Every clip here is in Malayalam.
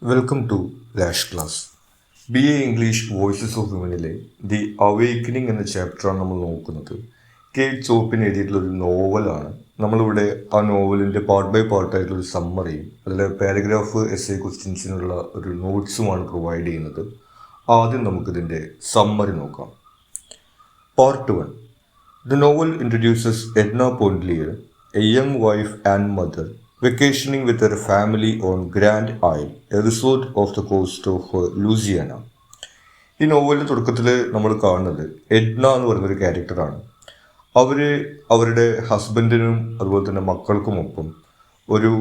Welcome to Lash class. B A English voices of വിമനിലെ ദി അവേക്കനിങ് എന്ന ചാപ്റ്ററാണ് നമ്മൾ നോക്കുന്നത്. കേറ്റ് ചോപ്പിൻ എഴുതിയിട്ടുള്ള ഒരു നോവലാണ്. നമ്മളിവിടെ ആ നോവലിൻ്റെ പാർട്ട് ബൈ പാർട്ടായിട്ടുള്ളൊരു സമ്മറിയും അതിലെ പാരഗ്രാഫ് എസ് എ ക്വസ്റ്റ്യൻസിനുള്ള ഒരു നോട്ട്സുമാണ് പ്രൊവൈഡ് ചെയ്യുന്നത്. ആദ്യം നമുക്കിതിൻ്റെ സമ്മറി നോക്കാം. Part 1. The novel introduces Edna Pondlier, a young wife and mother, vacationing with her family on Grand Isle, a resort off the coast of Louisiana. ഈ നോവലിൻ്റെ തുടക്കത്തിൽ നമ്മൾ കാണുന്നത് എഡ്ന എന്ന് പറയുന്നൊരു ക്യാരക്ടറാണ്. അവർ അവരുടെ ഹസ്ബൻഡിനും അതുപോലെ തന്നെ മക്കൾക്കുമൊപ്പം ഒരു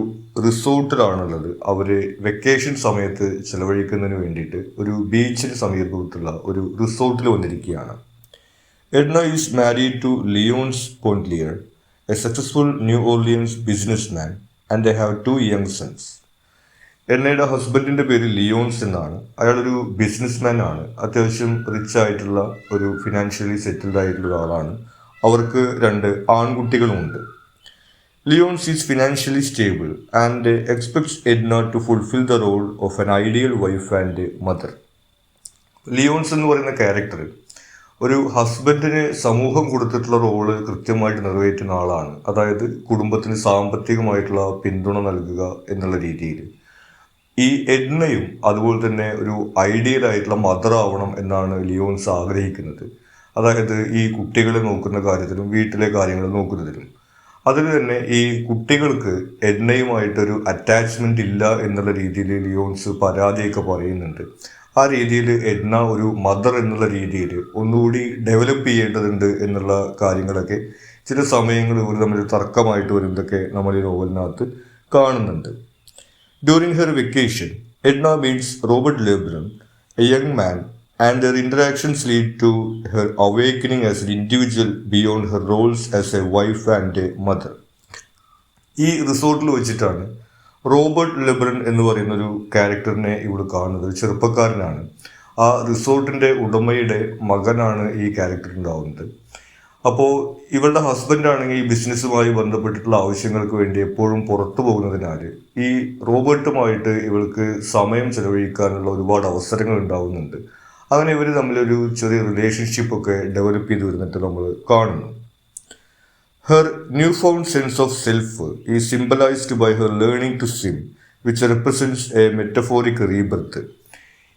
റിസോർട്ടിലാണുള്ളത്. അവർ വെക്കേഷൻ സമയത്ത് ചിലവഴിക്കുന്നതിന് വേണ്ടിയിട്ട് ഒരു ബീച്ചിന് സമീപത്തുള്ള ഒരു റിസോർട്ടിൽ വന്നിരിക്കുകയാണ്. Edna is married to Leonce Pontlier, a successful New Orleans businessman, and they have 2 young sons. എഡ്നയുടെ ഹസ്ബൻഡിൻ്റെ പേര് ലിയോൺസ് എന്നാണ്. അയാളൊരു ബിസിനസ്മാൻ ആണ്. അത്യാവശ്യം റിച്ച് ആയിട്ടുള്ള ഒരു ഫിനാൻഷ്യലി സെറ്റിൽഡ് ആയിട്ടുള്ള ഒരാളാണ്. അവർക്ക് 2 ആൺകുട്ടികളുമുണ്ട്. Leonce is financially stable and expects Edna to fulfil the role of an ideal wife and mother. Leonce എന്ന് പറയുന്ന ക്യാരക്ടർ ഒരു ഹസ്ബൻഡിന് സമൂഹം കൊടുത്തിട്ടുള്ള റോള് കൃത്യമായിട്ട് നിറവേറ്റുന്ന ആളാണ്. അതായത് കുടുംബത്തിന് സാമ്പത്തികമായിട്ടുള്ള പിന്തുണ നൽകുക എന്നുള്ള രീതിയിൽ. ഈ എഡ്നയും അതുപോലെ തന്നെ ഒരു ഐഡിയൽ ആയിട്ടുള്ള മദർ ആവണം എന്നാണ് ലിയോൺസ് ആഗ്രഹിക്കുന്നത്. അതായത് ഈ കുട്ടികളെ നോക്കുന്ന കാര്യത്തിലും വീട്ടിലെ കാര്യങ്ങൾ നോക്കുന്നതിലും. അതിൽ തന്നെ ഈ കുട്ടികൾക്ക് എഡ്നയുമായിട്ടൊരു അറ്റാച്ച്മെന്റ് ഇല്ല എന്നുള്ള രീതിയിൽ ലിയോൺസ് പരാതിയൊക്കെ പറയുന്നുണ്ട്. ആ രീതിയിൽ എഡ്ന ഒരു മദർ എന്നുള്ള രീതിയിൽ ഒന്നുകൂടി ഡെവലപ്പ് ചെയ്യേണ്ടതുണ്ട് എന്നുള്ള കാര്യങ്ങളൊക്കെ ചില സമയങ്ങൾ ഇവർ തമ്മിൽ തർക്കമായിട്ട് വരുന്നതൊക്കെ നമ്മൾ ഈ നോവലിനകത്ത് കാണുന്നുണ്ട്. During her vacation Edna meets Robert Lebrun, a young man, and their interactions lead to her awakening as an individual beyond her roles as a wife and a mother. ഈ റിസോർട്ടിൽ വെച്ചിട്ടാണ് റോബർട്ട് ലെബ്രൺ എന്ന് പറയുന്ന ഒരു ക്യാരക്ടറിനെ ഇവിടെ കാണുന്നത്. ചെറുപ്പക്കാരനാണ്. ആ റിസോർട്ടിൻ്റെ ഉടമയുടെ മകനാണ് ഈ ക്യാരക്ടർ ഉണ്ടാവുന്നത്. അപ്പോൾ ഇവളുടെ ഹസ്ബൻഡാണെങ്കിൽ ഈ ബിസിനസ്സുമായി ബന്ധപ്പെട്ടിട്ടുള്ള ആവശ്യങ്ങൾക്ക് വേണ്ടി എപ്പോഴും പുറത്തു പോകുന്നതിനാൽ ഈ റോബർട്ടുമായിട്ട് ഇവൾക്ക് സമയം ചെലവഴിക്കാനുള്ള ഒരുപാട് അവസരങ്ങൾ ഉണ്ടാവുന്നുണ്ട്. അങ്ങനെ ഇവർ തമ്മിലൊരു ചെറിയ റിലേഷൻഷിപ്പൊക്കെ ഡെവലപ്പ് ചെയ്ത് വരുന്നിട്ട് നമ്മൾ കാണുന്നു. Her newfound sense of self is symbolized by her learning to swim, which represents a metaphoric rebirth.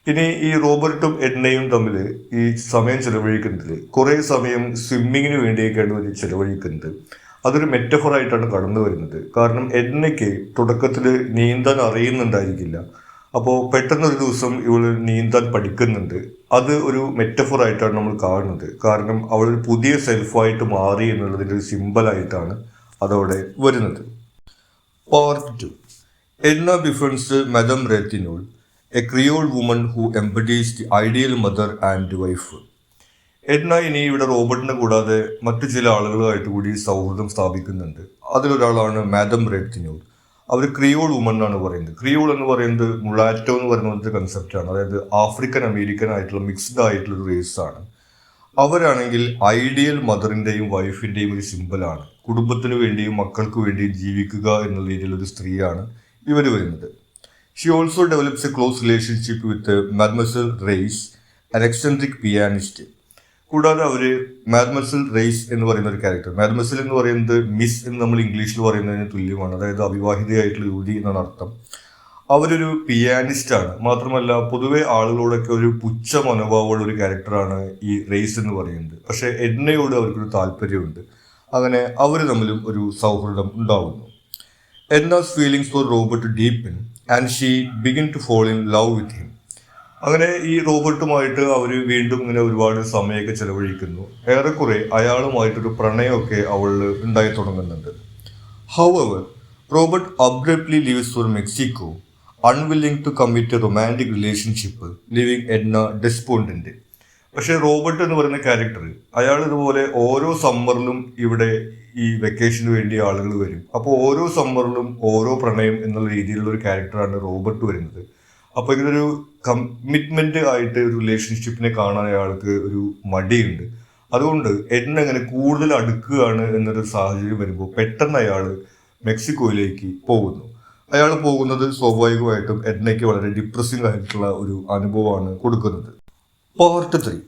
ഇനി ഈ റോബർട്ടും എഡ്നയും തമ്മിൽ ഈ സമയം ചെലവഴിക്കുന്നതിൽ കുറേ സമയം സ്വിമ്മിങ്ങിന് വേണ്ടിയൊക്കെയാണ് ഇവർ ചെലവഴിക്കുന്നത്. അതൊരു മെറ്റഫറായിട്ടാണ് കടന്നു വരുന്നത്. കാരണം എഡ്നയ്ക്ക് തുടക്കത്തിൽ നീന്താൻ അറിയുന്നുണ്ടായിരിക്കില്ല. അപ്പോൾ പെട്ടെന്നൊരു ദിവസം ഇവൾ നീന്താൻ പഠിക്കുന്നുണ്ട്. അത് ഒരു മെറ്റഫറായിട്ടാണ് നമ്മൾ കാണുന്നത്. കാരണം അവൾ ഒരു പുതിയ സെൽഫായിട്ട് മാറി എന്നുള്ളതിൻ്റെ ഒരു സിമ്പലായിട്ടാണ് അതവിടെ വരുന്നത്. Part 2. Edna befriends madame Ratignolle, a Creole woman who embodies the ideal mother and wife. Edna ഇനി ഇവിടെ റോബർട്ടിനെ കൂടാതെ മറ്റു ചില ആളുകളുമായിട്ട് കൂടി സൗഹൃദം സ്ഥാപിക്കുന്നുണ്ട്. അതിലൊരാളാണ് മാഡം റെത്തിനോൾ. അവർ ക്രിയോൾ വുമൺ എന്നാണ് പറയുന്നത്. ക്രിയോൾ എന്ന് പറയുന്നത് മുളാറ്റോ എന്ന് പറയുന്ന കൺസെപ്റ്റാണ്. അതായത് ആഫ്രിക്കൻ അമേരിക്കൻ ആയിട്ടുള്ള മിക്സ്ഡ് ആയിട്ടുള്ള ഒരു റേസാണ്. അവരാണെങ്കിൽ ഐഡിയൽ മദറിൻ്റെയും വൈഫിൻ്റെയും ഒരു സിമ്പലാണ്. കുടുംബത്തിന് വേണ്ടിയും മക്കൾക്ക് വേണ്ടിയും ജീവിക്കുക എന്നുള്ള രീതിയിലൊരു സ്ത്രീയാണ് ഇവർ വരുന്നത്. She also develops a close relationship with mademoiselle Reisz, an eccentric pianist. കൂടാതെ അവർ മാഡ്മസൽ റെയ്സ് എന്ന് പറയുന്ന ഒരു ക്യാരക്ടർ, മാഡ്മസൽ എന്ന് പറയുന്നത് മിസ് എന്ന് നമ്മൾ ഇംഗ്ലീഷിൽ പറയുന്നതിന് തുല്യമാണ്. അതായത് അവിവാഹിതയായിട്ടുള്ള യുവതി എന്നാണ് അർത്ഥം. അവരൊരു പിയാനിസ്റ്റാണ്. മാത്രമല്ല പൊതുവെ ആളുകളോടൊക്കെ ഒരു പുച്ഛ മനോഭാവമുള്ള ഒരു ക്യാരക്ടറാണ് ഈ റെയ്സ് എന്ന് പറയുന്നത്. പക്ഷേ എഡ്നയോട് അവർക്കൊരു താല്പര്യമുണ്ട്. അങ്ങനെ അവർ തമ്മിലും ഒരു സൗഹൃദം ഉണ്ടാവുന്നു. Edna's feelings for Robert deepen and she begin to fall in love with him. അങ്ങനെ ഈ റോബർട്ടുമായിട്ട് അവർ വീണ്ടും ഇങ്ങനെ ഒരുപാട് സമയമൊക്കെ ചെലവഴിക്കുന്നു. ഏറെക്കുറെ അയാളുമായിട്ടൊരു പ്രണയമൊക്കെ അവൾ ഉണ്ടായി തുടങ്ങുന്നുണ്ട്. However Robert abruptly leaves for Mexico, unwilling to commit a romantic relationship, leaving Edna despondent. പക്ഷേ റോബർട്ട് എന്ന് പറയുന്ന ക്യാരക്ടർ അയാൾ ഇതുപോലെ ഓരോ സമ്മറിലും ഇവിടെ ഈ വെക്കേഷന് വേണ്ടി ആളുകൾ വരും. അപ്പോൾ ഓരോ സമ്മറിലും ഓരോ പ്രണയം എന്നുള്ള രീതിയിലുള്ള ഒരു ക്യാരക്ടറാണ് റോബർട്ട് വരുന്നത്. അപ്പോൾ ഇങ്ങനൊരു കമ്മിറ്റ്മെന്റ് ആയിട്ട് ഒരു റിലേഷൻഷിപ്പിനെ കാണാൻ അയാൾക്ക് ഒരു മടിയുണ്ട്. അതുകൊണ്ട് എഡ്ന അങ്ങനെ കൂടുതൽ അടുക്കുകയാണ് എന്നൊരു സാഹചര്യം വരുമ്പോൾ പെട്ടെന്ന് അയാൾ മെക്സിക്കോയിലേക്ക് പോകുന്നു. അയാൾ പോകുന്നത് സ്വാഭാവികമായിട്ടും എഡ്നയ്ക്ക് വളരെ ഡിപ്രസിംഗ് ആയിട്ടുള്ള ഒരു അനുഭവമാണ് കൊടുക്കുന്നത്. പാർട്ട് 3.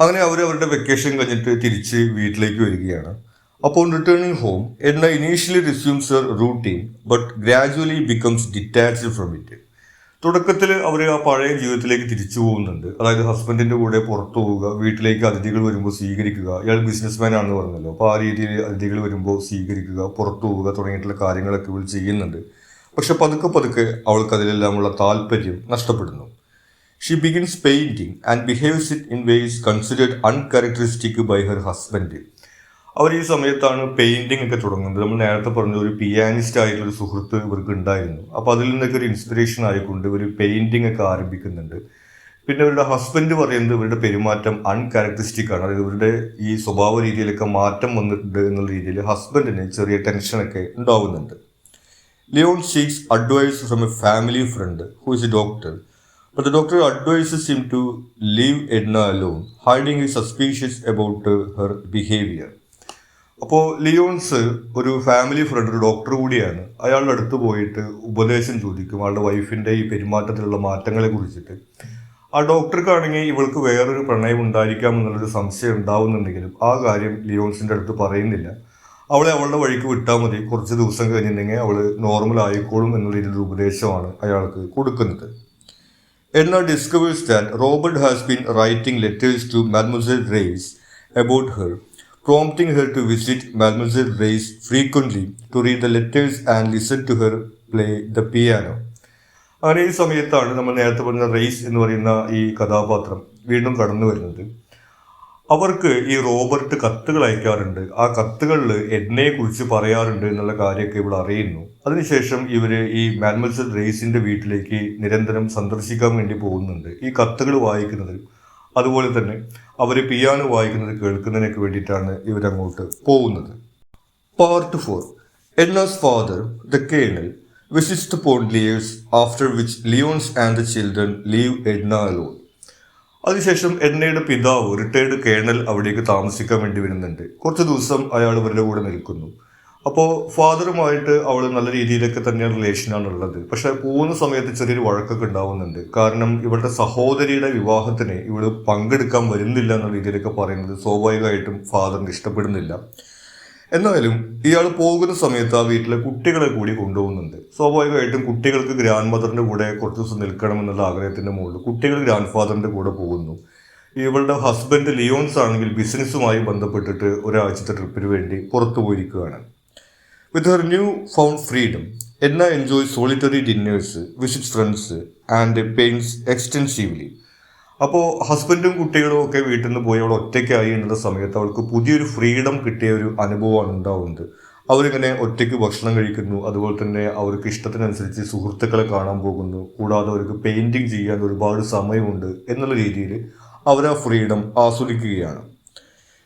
അങ്ങനെ അവരുടെ വെക്കേഷൻ കഴിഞ്ഞിട്ട് തിരിച്ച് വീട്ടിലേക്ക് വരികയാണ്. അപ്പോൾ returning home, Edna initially resumes her routine but gradually becomes detached from it. തുടക്കത്തിൽ അവർ ആ പഴയ ജീവിതത്തിലേക്ക് തിരിച്ചു പോകുന്നുണ്ട്. അതായത് ഹസ്ബൻഡിന്റെ കൂടെ പുറത്തു പോവുക, വീട്ടിലേക്ക് അതിഥികൾ വരുമ്പോൾ സ്വീകരിക്കുക. ഇയാൾ ബിസിനസ്മാൻ ആണെന്ന് പറഞ്ഞല്ലോ, അപ്പോൾ ആ രീതിയിൽ അതിഥികൾ വരുമ്പോൾ സ്വീകരിക്കുക, പുറത്തു പോവുക തുടങ്ങിയിട്ടുള്ള കാര്യങ്ങളൊക്കെ ഇവൾ ചെയ്യുന്നുണ്ട്. പക്ഷെ പതുക്കെ അവൾക്ക് അതിലെല്ലാമുള്ള താല്പര്യം നഷ്ടപ്പെടുന്നു. She begins painting and behaves it in ways considered uncharacteristic by her husband. അവർ ഈ സമയത്താണ് പെയിന്റിംഗ് ഒക്കെ തുടങ്ങുന്നത്. നമ്മൾ നേരത്തെ പറഞ്ഞ ഒരു പിയാനിസ്റ്റ് ആയിട്ടുള്ളൊരു സുഹൃത്ത് ഇവർക്ക് ഉണ്ടായിരുന്നു. അപ്പോൾ അതിൽ നിന്നൊക്കെ ഒരു ഇൻസ്പിറേഷൻ ആയിക്കൊണ്ട് ഒരു പെയിന്റിംഗ് ഒക്കെ ആരംഭിക്കുന്നുണ്ട്. പിന്നെ ഇവരുടെ ഹസ്ബൻഡ് പറയുന്നത് ഇവരുടെ പെരുമാറ്റം അൺകാരക്ടറിസ്റ്റിക് ആണ്, അതായത് ഇവരുടെ ഈ സ്വഭാവ രീതിയിലൊക്കെ മാറ്റം വന്നിട്ടുണ്ട് എന്നുള്ള രീതിയിൽ ഹസ്ബൻഡിന് ചെറിയ ടെൻഷനൊക്കെ ഉണ്ടാവുന്നുണ്ട്. Leonce seeks advice from a family friend who is a doctor, but the doctor advises him to leave Edna alone, hiding his suspicions about her behavior. അപ്പോൾ ലിയോൺസ് ഒരു ഫാമിലി ഫ്രണ്ട്, ഒരു ഡോക്ടർ കൂടിയാണ്. അയാളുടെ അടുത്ത് പോയിട്ട് ഉപദേശം ചോദിക്കും അയാളുടെ വൈഫിൻ്റെ ഈ പെരുമാറ്റത്തിലുള്ള മാറ്റങ്ങളെ കുറിച്ചിട്ട്. ആ ഡോക്ടർക്കാണെങ്കിൽ ഇവൾക്ക് വേറൊരു പ്രണയം ഉണ്ടായിരിക്കാം എന്നുള്ളൊരു സംശയം ഉണ്ടാവുന്നുണ്ടെങ്കിലും ആ കാര്യം ലിയോൺസിൻ്റെ അടുത്ത് പറയുന്നില്ല. അവളെ അവളുടെ വഴിക്ക് വിട്ടാൽ മതി, കുറച്ച് ദിവസം കഴിഞ്ഞിട്ടുണ്ടെങ്കിൽ അവൾ നോർമൽ ആയിക്കോളും എന്നുള്ള രീതിയിലൊരു ഉപദേശമാണ് അയാൾക്ക് കൊടുക്കുന്നത്. Edna discovers that Robert has been writing letters to Mademoiselle Reisz about her, prompting her to visit Mademoiselle Reisz frequently to read the letters and listen to her play the piano. അങ്ങനെ ഈ സമയത്താണ് നമ്മൾ നേരത്തെ പറഞ്ഞ റെയ്സ് എന്ന് പറയുന്ന ഈ കഥാപാത്രം വീണ്ടും കടന്നു വരുന്നത്. അവർക്ക് ഈ റോബർട്ട് കത്തുകൾ അയക്കാറുണ്ട്. ആ കത്തുകളിൽ എഡ്നയെ കുറിച്ച് പറയാറുണ്ട് എന്നുള്ള കാര്യമൊക്കെ ഇവിടെ അറിയുന്നു. അതിനുശേഷം ഇവർ ഈ മാഡ്മസൽ റെയ്സിന്റെ വീട്ടിലേക്ക് നിരന്തരം സന്ദർശിക്കാൻ വേണ്ടി പോകുന്നുണ്ട്. ഈ കത്തുകൾ വായിക്കുന്നതിനും അതുപോലെ തന്നെ അവർ പിയാനോ വായിക്കുന്നത് കേൾക്കുന്നതിനൊക്കെ വേണ്ടിയിട്ടാണ് ഇവരങ്ങോട്ട് പോകുന്നത്. Part 4. Edna's father, the Colonel, visits the Pondeliers, after which Leonce and the children leave Edna alone. അതിനുശേഷം എഡ്നയുടെ പിതാവ്, റിട്ടയർഡ് കേണൽ, അവിടേക്ക് താമസിക്കാൻ വേണ്ടി വരുന്നുണ്ട്. കുറച്ച് ദിവസം അയാൾ ഇവരുടെ കൂടെ നിൽക്കുന്നു. അപ്പോൾ ഫാദറുമായിട്ട് അവൾ നല്ല രീതിയിലൊക്കെ തന്നെയാണ് റിലേഷനാണ് ഉള്ളത്. പക്ഷെ പോകുന്ന സമയത്ത് ചെറിയൊരു വഴക്കൊക്കെ ഉണ്ടാവുന്നുണ്ട്. കാരണം ഇവളുടെ സഹോദരിയുടെ വിവാഹത്തിന് ഇവൾ പങ്കെടുക്കാൻ വരുന്നില്ല എന്ന രീതിയിലൊക്കെ പറയുന്നത് സ്വാഭാവികമായിട്ടും ഫാദറിന് ഇഷ്ടപ്പെടുന്നില്ല. എന്നാലും ഇയാൾ പോകുന്ന സമയത്ത് ആ വീട്ടിലെ കുട്ടികളെ കൂടി കൊണ്ടുപോകുന്നുണ്ട്. സ്വാഭാവികമായിട്ടും കുട്ടികൾക്ക് ഗ്രാൻഡ് മദറിൻ്റെ കൂടെ കുറച്ച് ദിവസം നിൽക്കണമെന്നുള്ള ആഗ്രഹത്തിൻ്റെ മുകളിൽ കുട്ടികൾ ഗ്രാൻഡ് ഫാദറിൻ്റെ കൂടെ പോകുന്നു. ഇവളുടെ ഹസ്ബൻഡ് ലിയോൺസ് ആണെങ്കിൽ ബിസിനസ്സുമായി ബന്ധപ്പെട്ടിട്ട് ഒരാഴ്ചത്തെ ട്രിപ്പിന് വേണ്ടി പുറത്തു പോയിരിക്കുകയാണ്. With her new found freedom, Edna enjoy solitary dinners, visit friends and paints extensively. അപ്പോൾ ഹസ്ബൻഡും കുട്ടികളും ഒക്കെ വീട്ടിൽ നിന്ന് പോയി അവൾ ഒറ്റയ്ക്കായി എന്നുള്ള സമയത്ത് അവൾക്ക് പുതിയൊരു ഫ്രീഡം കിട്ടിയ ഒരു അനുഭവമാണ് ഉണ്ടാവുന്നത്. അവരിങ്ങനെ ഒറ്റയ്ക്ക് ഭക്ഷണം കഴിക്കുന്നു, അതുപോലെ തന്നെ അവർക്ക് ഇഷ്ടത്തിനനുസരിച്ച് സുഹൃത്തുക്കളെ കാണാൻ പോകുന്നു, കൂടാതെ അവർക്ക് പെയിൻറ്റിങ് ചെയ്യാൻ ഒരുപാട് സമയമുണ്ട് എന്നുള്ള രീതിയിൽ അവർ ആ ഫ്രീഡം ആസ്വദിക്കുകയാണ്.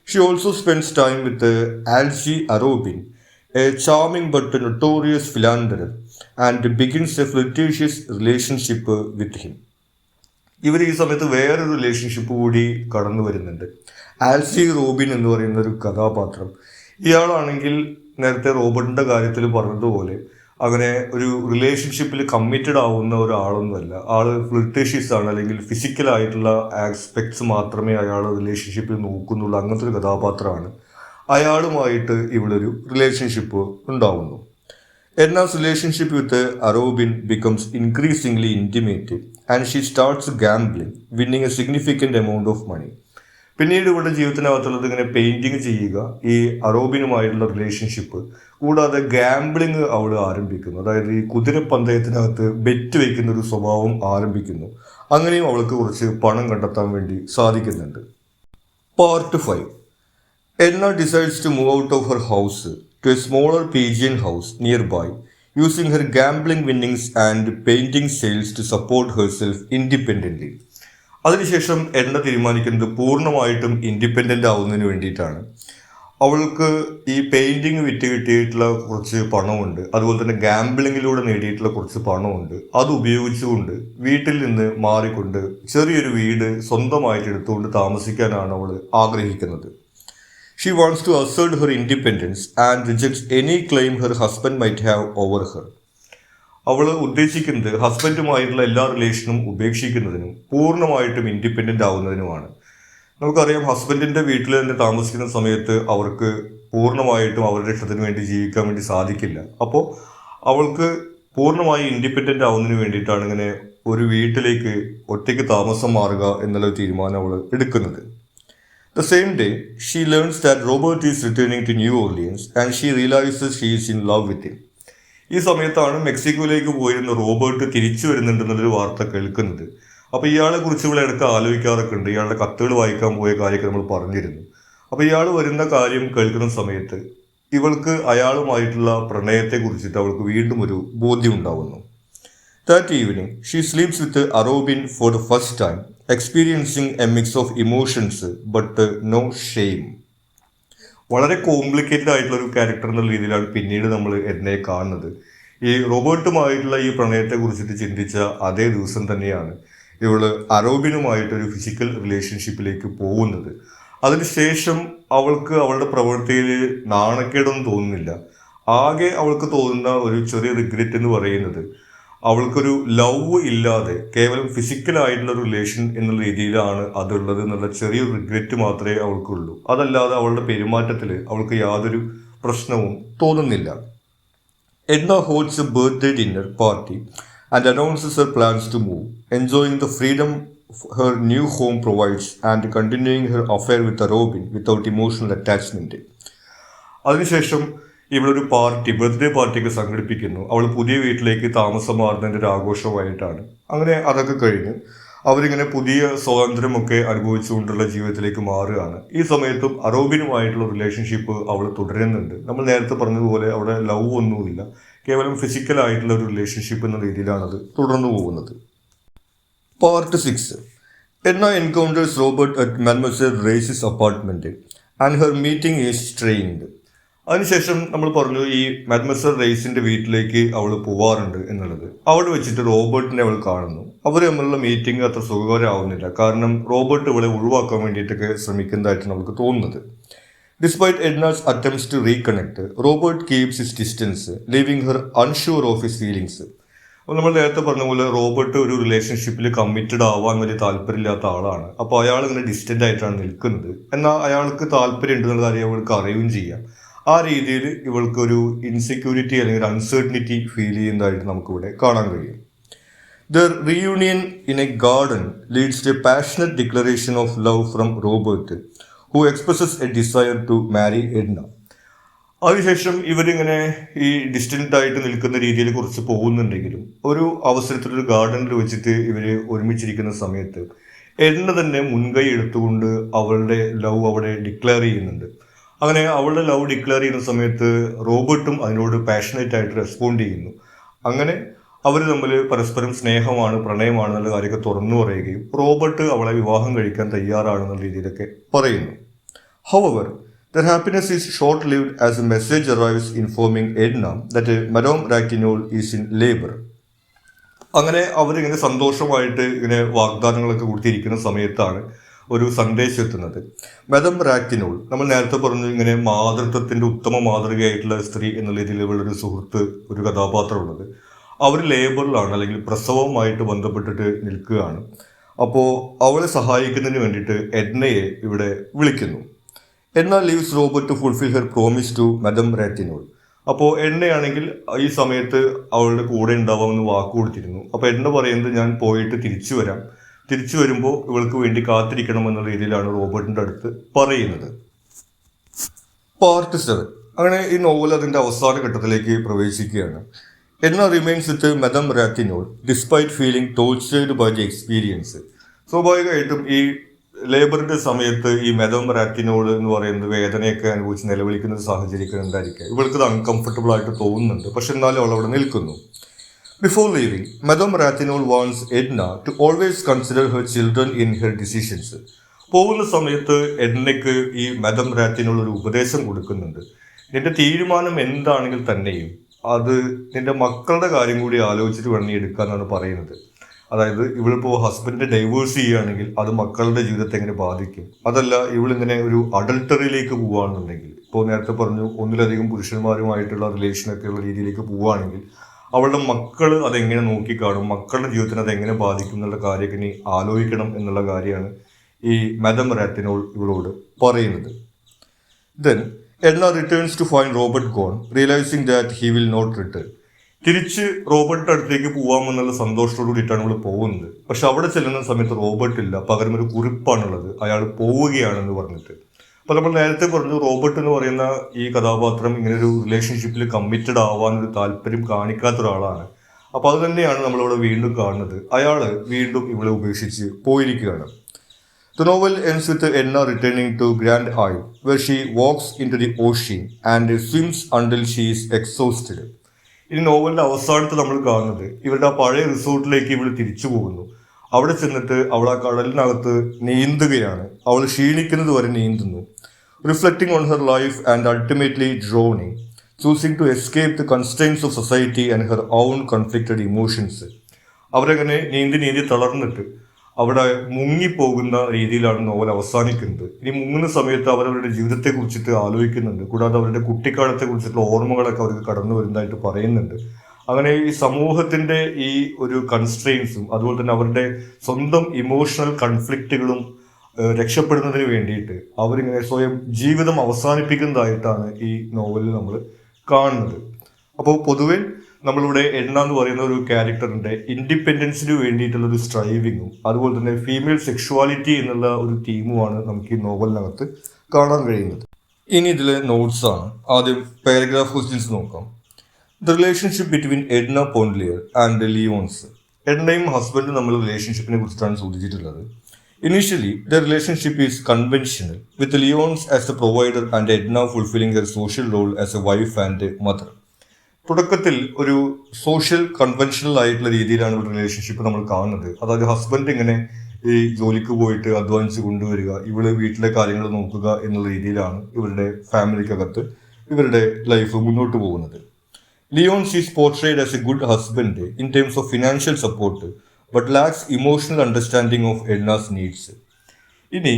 She also spends time with Alcee Arobin, a charming but notorious philanderer, and begins a flirtatious relationship with him. ഇവർ ഈ സമയത്ത് വേറൊരു റിലേഷൻഷിപ്പ് കൂടി കടന്നു വരുന്നുണ്ട്. ആൽസി റോബിൻ എന്ന് പറയുന്ന ഒരു കഥാപാത്രം, ഇയാളാണെങ്കിൽ നേരത്തെ റോബർട്ടിൻ്റെ കാര്യത്തിൽ പറഞ്ഞതുപോലെ അങ്ങനെ ഒരു റിലേഷൻഷിപ്പിൽ കമ്മിറ്റഡ് ആവുന്ന ഒരാളൊന്നുമല്ല. ആൾ ഫ്ലിർട്ടേഷ്യസ് ആണ്, അല്ലെങ്കിൽ ഫിസിക്കലായിട്ടുള്ള ആസ്പെക്ട്സ് മാത്രമേ അയാൾ റിലേഷൻഷിപ്പിൽ നോക്കുന്നുള്ളൂ. അങ്ങനത്തെ ഒരു കഥാപാത്രമാണ്. അയാളുമായിട്ട് ഇവളൊരു റിലേഷൻഷിപ്പ് ഉണ്ടാവുന്നു. Edna's relationship with Arobin becomes increasingly intimate and she starts gambling, winning a significant amount of money. പിന്നീട് ഇവിടെ ജീവിതത്തിനകത്തുള്ളത് ഇങ്ങനെ പെയിന്റിങ് ചെയ്യുക, ഈ അറോബിനുമായിട്ടുള്ള റിലേഷൻഷിപ്പ്, കൂടാതെ ഗാംബ്ലിങ് അവൾ ആരംഭിക്കുന്നു. അതായത് ഈ കുതിരപ്പന്തയത്തിനകത്ത് ബെറ്റ് വയ്ക്കുന്ന ഒരു സ്വഭാവം ആരംഭിക്കുന്നു. അങ്ങനെയും അവൾക്ക് കുറച്ച് പണം കണ്ടെത്താൻ വേണ്ടി സാധിക്കുന്നുണ്ട്. Part 5. Edna decides to move out of her house to a smaller Pigeon house nearby, using her gambling winnings and painting sales to support herself independently. അതിനുശേഷം എഡ്ന തീരുമാനിക്കുന്നത് പൂർണ്ണമായിട്ടും ഇൻഡിപെൻഡൻ്റ് ആവുന്നതിന് വേണ്ടിയിട്ടാണ്. അവൾക്ക് ഈ പെയിൻറ്റിങ് വിറ്റ് കിട്ടിയിട്ടുള്ള കുറച്ച് പണമുണ്ട്, അതുപോലെ തന്നെ ഗാംബ്ലിങ്ങിലൂടെ നേടിയിട്ടുള്ള കുറച്ച് പണമുണ്ട്. അത് ഉപയോഗിച്ചുകൊണ്ട് വീട്ടിൽ നിന്ന് മാറിക്കൊണ്ട് ചെറിയൊരു വീട് സ്വന്തമായിട്ട് എടുത്തുകൊണ്ട് താമസിക്കാനാണ് അവൾ ആഗ്രഹിക്കുന്നത്. She wants to assert her independence and rejects any claim her husband might have over her. അവൾ ഉദ്ദേശിക്കുന്നത് ഹസ്ബൻഡുമായിട്ടുള്ള എല്ലാ റിലേഷനും ഉപേക്ഷിക്കുന്നതിനും പൂർണ്ണമായിട്ടും ഇൻഡിപെൻഡൻ്റ് ആവുന്നതിനുമാണ്. നമുക്കറിയാം, ഹസ്ബൻഡിൻ്റെ വീട്ടിൽ തന്നെ താമസിക്കുന്ന സമയത്ത് അവർക്ക് പൂർണ്ണമായിട്ടും അവരുടെ ഇഷ്ടത്തിന് വേണ്ടി ജീവിക്കാൻ വേണ്ടി സാധിക്കില്ല. അപ്പോൾ അവൾക്ക് പൂർണ്ണമായി ഇൻഡിപെൻഡൻ്റ് ആവുന്നതിന് വേണ്ടിയിട്ടാണ് ഇങ്ങനെ ഒരു വീട്ടിലേക്ക് ഒറ്റയ്ക്ക് താമസം മാറുക എന്നുള്ള ഒരു തീരുമാനം അവൾ എടുക്കുന്നത്. The same day, she learns that Robert is returning to New Orleans and she realizes she is in love with him. ഈ സമയത്താണ് മെക്സിക്കോയിലേക്ക് പോയിരുന്ന റോബർട്ട് തിരിച്ചു വരുന്നുണ്ടെന്നുള്ളൊരു വാർത്ത കേൾക്കുന്നത്. അപ്പോൾ ഇയാളെ കുറിച്ച് ഇവിടെ ഇടയ്ക്ക് ആലോചിക്കാറൊക്കെ ഉണ്ട്. ഇയാളുടെ കത്തുകൾ വായിക്കാൻ പോയ കാര്യമൊക്കെ നമ്മൾ പറഞ്ഞിരുന്നു. അപ്പോൾ ഇയാൾ വരുന്ന കാര്യം കേൾക്കുന്ന സമയത്ത് ഇവൾക്ക് അയാളുമായിട്ടുള്ള പ്രണയത്തെ കുറിച്ചിട്ട് അവൾക്ക് വീണ്ടും ഒരു ബോധ്യം ഉണ്ടാവുന്നു. That evening, she sleeps with Arobin for the first time, experiencing a mix of emotions but no shame. വളരെ കോംപ്ലിക്കേറ്റഡ് ആയിട്ടുള്ള ഒരു ക്യാരക്ടർ എന്നുള്ള രീതിയിലാണ് പിന്നീട് നമ്മൾ എന്നെ കാണുന്നത്. ഈ റോബർട്ടുമായിട്ടുള്ള ഈ പ്രണയത്തെ കുറിച്ചിട്ട് ചിന്തിച്ച അതേ ദിവസം തന്നെയാണ് ഇവള് അറോബിനുമായിട്ടൊരു ഫിസിക്കൽ റിലേഷൻഷിപ്പിലേക്ക് പോകുന്നത്. അതിനുശേഷം അവൾക്ക് അവളുടെ പ്രവൃത്തിയിൽ നാണക്കേടൊന്നും തോന്നുന്നില്ല. ആകെ അവൾക്ക് തോന്നുന്ന ഒരു ചെറിയ റിഗ്രറ്റ് എന്ന് പറയുന്നത് അവൾക്കൊരു ലവ് ഇല്ലാതെ കേവലം ഫിസിക്കലായിട്ടുള്ള റിലേഷൻ എന്നുള്ള രീതിയിലാണ് അതുള്ളത് എന്നുള്ള ചെറിയൊരു റിഗ്രറ്റ് മാത്രമേ അവൾക്കുള്ളൂ. അതല്ലാതെ അവളുടെ പെരുമാറ്റത്തിൽ അവൾക്ക് യാതൊരു പ്രശ്നവും തോന്നുന്നില്ല. Edna holds a birthday dinner party and announces her plans to move, enjoying the freedom her new home provides and continuing her affair with Robin without emotional attachment. അതിനുശേഷം ഇവളൊരു ബർത്ത്ഡേ പാർട്ടിയൊക്കെ സംഘടിപ്പിക്കുന്നു. അവൾ പുതിയ വീട്ടിലേക്ക് താമസം മാറുന്നതിൻ്റെ ഒരു ആഘോഷമായിട്ടാണ്. അങ്ങനെ അതൊക്കെ കഴിഞ്ഞ് അവരിങ്ങനെ പുതിയ സ്വാതന്ത്ര്യമൊക്കെ അനുഭവിച്ചുകൊണ്ടുള്ള ജീവിതത്തിലേക്ക് മാറുകയാണ്. ഈ സമയത്തും അറോബിനുമായിട്ടുള്ള റിലേഷൻഷിപ്പ് അവൾ തുടരുന്നുണ്ട്. നമ്മൾ നേരത്തെ പറഞ്ഞതുപോലെ അവിടെ ലവ് ഒന്നുമില്ല, കേവലം ഫിസിക്കലായിട്ടുള്ള ഒരു റിലേഷൻഷിപ്പ് എന്ന രീതിയിലാണ് അത് തുടർന്നു പോകുന്നത്. Part 6. Edna encounters Robert at Mademoiselle Race's apartment and her meeting is strained. അതിനുശേഷം നമ്മൾ പറഞ്ഞു ഈ മാഡ്മസൽ റേസിന്റെ വീട്ടിലേക്ക് അവൾ പോവാറുണ്ട് എന്നുള്ളത്. അവിടെ വെച്ചിട്ട് റോബർട്ടിനെ അവൾ കാണുന്നു. അവർ തമ്മിലുള്ള മീറ്റിംഗ് അത്ര സുഖകരമാവുന്നില്ല. കാരണം റോബർട്ട് ഇവളെ ഒഴിവാക്കാൻ വേണ്ടിയിട്ടൊക്കെ ശ്രമിക്കുന്നതായിട്ട് നമുക്ക് തോന്നുന്നത്. Despite Edna's attempts to reconnect, Robert keeps his distance, leaving her unsure of his feelings. അപ്പോൾ നമ്മൾ നേരത്തെ പറഞ്ഞ പോലെ റോബർട്ട് ഒരു റിലേഷൻഷിപ്പിൽ കമ്മിറ്റഡ് ആവാൻ വലിയ താല്പര്യമില്ലാത്ത ആളാണ്. അപ്പോൾ അയാൾ ഇങ്ങനെ ഡിസ്റ്റൻ്റ് ആയിട്ടാണ് നിൽക്കുന്നത്. എന്നാൽ അയാൾക്ക് താല്പര്യം ഉണ്ടെന്നുള്ള കാര്യം അവൾക്ക് അറിയുകയും ചെയ്യാം. ആ രീതിയിൽ ഇവൾക്കൊരു ഇൻസെക്യൂരിറ്റി അല്ലെങ്കിൽ ഒരു അൺസർട്ടനിറ്റി ഫീൽ ചെയ്യുന്നതായിട്ട് നമുക്കിവിടെ കാണാൻ കഴിയും. Their reunion in a garden leads to a passionate declaration of love from Robert, who expresses a desire to marry Edna. അതിനുശേഷം ഇവരിങ്ങനെ ഈ ഡിസ്റ്റൻ്റ് ആയിട്ട് നിൽക്കുന്ന രീതിയിൽ കുറച്ച് പോകുന്നുണ്ടെങ്കിലും ഒരു അവസരത്തിലൊരു ഗാർഡനിൽ വെച്ചിട്ട് ഇവർ ഒരുമിച്ചിരിക്കുന്ന സമയത്ത് എഡ്ന തന്നെ മുൻകൈ എടുത്തുകൊണ്ട് അവളുടെ ലവ് അവിടെ ഡിക്ലെയർ ചെയ്യുന്നുണ്ട്. അങ്ങനെ അവളുടെ ലവ് ഡിക്ലെയർ ചെയ്യുന്ന സമയത്ത് റോബർട്ടും അതിനോട് പാഷനേറ്റ് ആയിട്ട് റെസ്പോണ്ട് ചെയ്യുന്നു. അങ്ങനെ അവർ തമ്മിൽ പരസ്പരം സ്നേഹമാണ്, പ്രണയമാണ് എന്നുള്ള കാര്യമൊക്കെ തുറന്നു പറയുകയും റോബർട്ട് അവളെ വിവാഹം കഴിക്കാൻ തയ്യാറാണെന്നുള്ള രീതിയിലൊക്കെ പറയുന്നു. However, their happiness is short-lived as a message arrives informing Edna that Madame Ratignolle is in labor. അങ്ങനെ അവരിങ്ങനെ സന്തോഷമായിട്ട് ഇങ്ങനെ വാഗ്ദാനങ്ങളൊക്കെ കൊടുത്തിരിക്കുന്ന സമയത്താണ് ഒരു സന്ദേശം എത്തുന്നത്. മദം റാറ്റിനോൾ, നമ്മൾ നേരത്തെ പറഞ്ഞു ഇങ്ങനെ മാതൃത്വത്തിൻ്റെ ഉത്തമ മാതൃകയായിട്ടുള്ള സ്ത്രീ എന്നുള്ള രീതിയിലുള്ളൊരു സുഹൃത്ത്, ഒരു കഥാപാത്രമുള്ളത്, അവർ ലേബറിലാണ് അല്ലെങ്കിൽ പ്രസവവുമായിട്ട് ബന്ധപ്പെട്ടിട്ട് നിൽക്കുകയാണ്. അപ്പോൾ അവളെ സഹായിക്കുന്നതിന് വേണ്ടിയിട്ട് എഡ്നയെ ഇവിടെ വിളിക്കുന്നു. Edna leaves Robert to fulfil her promise to madame Ratignolle. അപ്പോൾ എഡ്നയാണെങ്കിൽ ഈ സമയത്ത് അവളുടെ കൂടെ ഉണ്ടാവാമെന്ന് വാക്ക് കൊടുത്തിരുന്നു. അപ്പോൾ എഡ്ന പറയുന്നത് ഞാൻ പോയിട്ട് തിരിച്ചു വരുമ്പോൾ ഇവൾക്ക് വേണ്ടി കാത്തിരിക്കണം എന്ന രീതിയിലാണ് റോബർട്ടിൻ്റെ അടുത്ത് പറയുന്നത്. പാർട്ട് 7. അങ്ങനെ ഈ നോവൽ അതിൻ്റെ അവസാന ഘട്ടത്തിലേക്ക് പ്രവേശിക്കുകയാണ്. Edna remains with madame Ratignolle despite feeling tortured by the experience. സ്വാഭാവികമായിട്ടും ഈ ലേബറിന്റെ സമയത്ത് ഈ മദം റാറ്റിനോൾ എന്ന് പറയുന്നത് വേദനയൊക്കെ അനുഭവിച്ച് നിലവിളിക്കുന്ന സാഹചര്യം ഉണ്ടായിരിക്കുക. ഇവൾക്ക് ഇത് അൺകംഫർട്ടബിൾ ആയിട്ട് തോന്നുന്നുണ്ട്. പക്ഷെ എന്നാലും അവൾ അവിടെ നിൽക്കുന്നു. Before leaving, Madame Ratignolle wants Edna to always consider her children in her decisions. പോകുന്ന സമയത്ത് എഡ്നയ്ക്ക് ഈ മദം റാറ്റിനോൾ ഒരു ഉപദേശം കൊടുക്കുന്നുണ്ട്. നിന്റെ തീരുമാനം എന്താണെങ്കിൽ തന്നെയും അത് നിന്റെ മക്കളുടെ കാര്യം കൂടി ആലോചിച്ചിട്ട് വേണം നീ എടുക്കാന്നാണ് പറയുന്നത്. അതായത് ഇവളിപ്പോൾ ഹസ്ബൻഡ് ഡൈവേഴ്സ് ചെയ്യുകയാണെങ്കിൽ അത് മക്കളുടെ ജീവിതത്തെ എങ്ങനെ ബാധിക്കും, അതല്ല ഇവളിങ്ങനെ ഒരു അഡൾട്ടറിയിലേക്ക് പോവുകയാണെന്നുണ്ടെങ്കിൽ, ഇപ്പോൾ നേരത്തെ പറഞ്ഞു ഒന്നിലധികം പുരുഷന്മാരുമായിട്ടുള്ള റിലേഷനൊക്കെ ഉള്ള രീതിയിലേക്ക് പോവുകയാണെങ്കിൽ അവളുടെ മക്കൾ അതെങ്ങനെ നോക്കിക്കാണും, മക്കളുടെ ജീവിതത്തിന് അതെങ്ങനെ ബാധിക്കും എന്നുള്ള കാര്യമൊക്കെ ഇനി ആലോചിക്കണം എന്നുള്ള കാര്യമാണ് ഈ മാഡം റാത്തിനോൾ ഇവളോട് പറയുന്നത്. Then Edna returns to find Robert gone, realising that he will not return. തിരിച്ച് റോബർട്ടിന്റെ അടുത്തേക്ക് പോകാമെന്നുള്ള സന്തോഷത്തോടു കൂടിയിട്ടാണ് ഇവൾ പോകുന്നത്. പക്ഷെ അവിടെ ചെല്ലുന്ന സമയത്ത് റോബർട്ട് ഇല്ല, പകരം ഒരു കുറിപ്പാണുള്ളത്, അയാൾ പോവുകയാണെന്ന് പറഞ്ഞിട്ട്. അപ്പൊ നമ്മൾ നേരത്തെ പറഞ്ഞു, റോബർട്ട് എന്ന് പറയുന്ന ഈ കഥാപാത്രം ഇങ്ങനെ ഒരു റിലേഷൻഷിപ്പിൽ കമ്മിറ്റഡ് ആവാനൊരു താല്പര്യം കാണിക്കാത്ത ഒരാളാണ്. അപ്പൊ അത് തന്നെയാണ് നമ്മളിവിടെ വീണ്ടും കാണുന്നത്. അയാള് വീണ്ടും ഇവളെ ഉപേക്ഷിച്ച് പോയിരിക്കുകയാണ്. The novel ends with Edna returning to Grand Isle, where she walks into the ocean and swims until she is exhausted. ഈ നോവലിന്റെ അവസാനത്ത് നമ്മൾ കാണുന്നത് ഇവരുടെ ആ പഴയ റിസോർട്ടിലേക്ക് ഇവൾ തിരിച്ചു പോകുന്നു. അവിടെ ചെന്നിട്ട് അവൾ ആ കടലിനകത്ത് നീന്തുകയാണ്. അവൾ ക്ഷീണിക്കുന്നത് വരെ നീന്തുന്നു. Reflecting on her life and ultimately drowning, choosing to escape the constraints of society and her own conflicted emotions. അവരങ്ങനെ നീന്തി തളർന്നിട്ട് അവിടെ മുങ്ങിപ്പോകുന്ന രീതിയിലാണ് നോവൽ അവസാനിക്കുന്നത്. ഇനി മുങ്ങുന്ന സമയത്ത് അവരവരുടെ ജീവിതത്തെ കുറിച്ചിട്ട് ആലോചിക്കുന്നുണ്ട്. കൂടാതെ അവരുടെ കുട്ടിക്കാലത്തെ കുറിച്ചിട്ടുള്ള ഓർമ്മകളൊക്കെ അവർക്ക് കടന്നു വരുന്നതായിട്ട് പറയുന്നുണ്ട്. അങ്ങനെ ഈ സമൂഹത്തിന്റെ ഈ ഒരു കൺസ്ട്രെയിൻസും അതുപോലെ തന്നെ അവരുടെ സ്വന്തം ഇമോഷണൽ കൺഫ്ലിക്റ്റുകളും രക്ഷപ്പെടുന്നതിന് വേണ്ടിയിട്ട് അവരിങ്ങനെ സ്വയം ജീവിതം അവസാനിപ്പിക്കുന്നതായിട്ടാണ് ഈ നോവലിൽ നമ്മൾ കാണുന്നത്. അപ്പോൾ പൊതുവെ നമ്മളിവിടെ എഡ്ന എന്ന് പറയുന്ന ഒരു ക്യാരക്ടറിന്റെ ഇൻഡിപെൻഡൻസിന് വേണ്ടിയിട്ടുള്ള ഒരു സ്ട്രൈവിങ്ങും അതുപോലെ തന്നെ ഫീമെയിൽ സെക്ഷുവാലിറ്റി എന്നുള്ള ഒരു തീമുമാണ് നമുക്ക് ഈ നോവലിനകത്ത് കാണാൻ കഴിയുന്നത്. ഇനി ഇതിലെ നോട്ട്സ് ആണ്. ആദ്യം പാരഗ്രാഫ് ക്വസ്റ്റ്യൻസ് നോക്കാം. The relationship between Edna Pontellier and Leonce. എഡ്നയും ഹസ്ബൻഡും തമ്മിലുള്ള റിലേഷൻഷിപ്പിനെ കുറിച്ചാണ് സൂചിച്ചിട്ടുള്ളത്. Initially the relationship is conventional, with Leonce as a provider and Edna fulfilling her social role as a wife and mother. തുടക്കത്തിൽ ഒരു സോഷ്യൽ കൺവെൻഷണൽ ആയിട്ടുള്ള രീതിയിലാണ് ഒരു റിലേഷൻഷിപ്പ് നമ്മൾ കാണുന്നത്. അതായത് ഹസ്ബൻഡ് ഇങ്ങനെ ഈ ജോലിക്ക് പോയിട്ട് അധ്വാനിച്ച് കൊണ്ടുവരിക, ഇവള് വീട്ടിലെ കാര്യങ്ങൾ നോക്കുക എന്നുള്ള രീതിയിലാണ് ഇവരുടെ ഫാമിലിക്കകത്ത് ഇവരുടെ ലൈഫ് മുന്നോട്ട് പോകുന്നത്. Leonce is portrayed as a good husband in terms of financial support but lacks emotional understanding of Edna's needs. ഇനി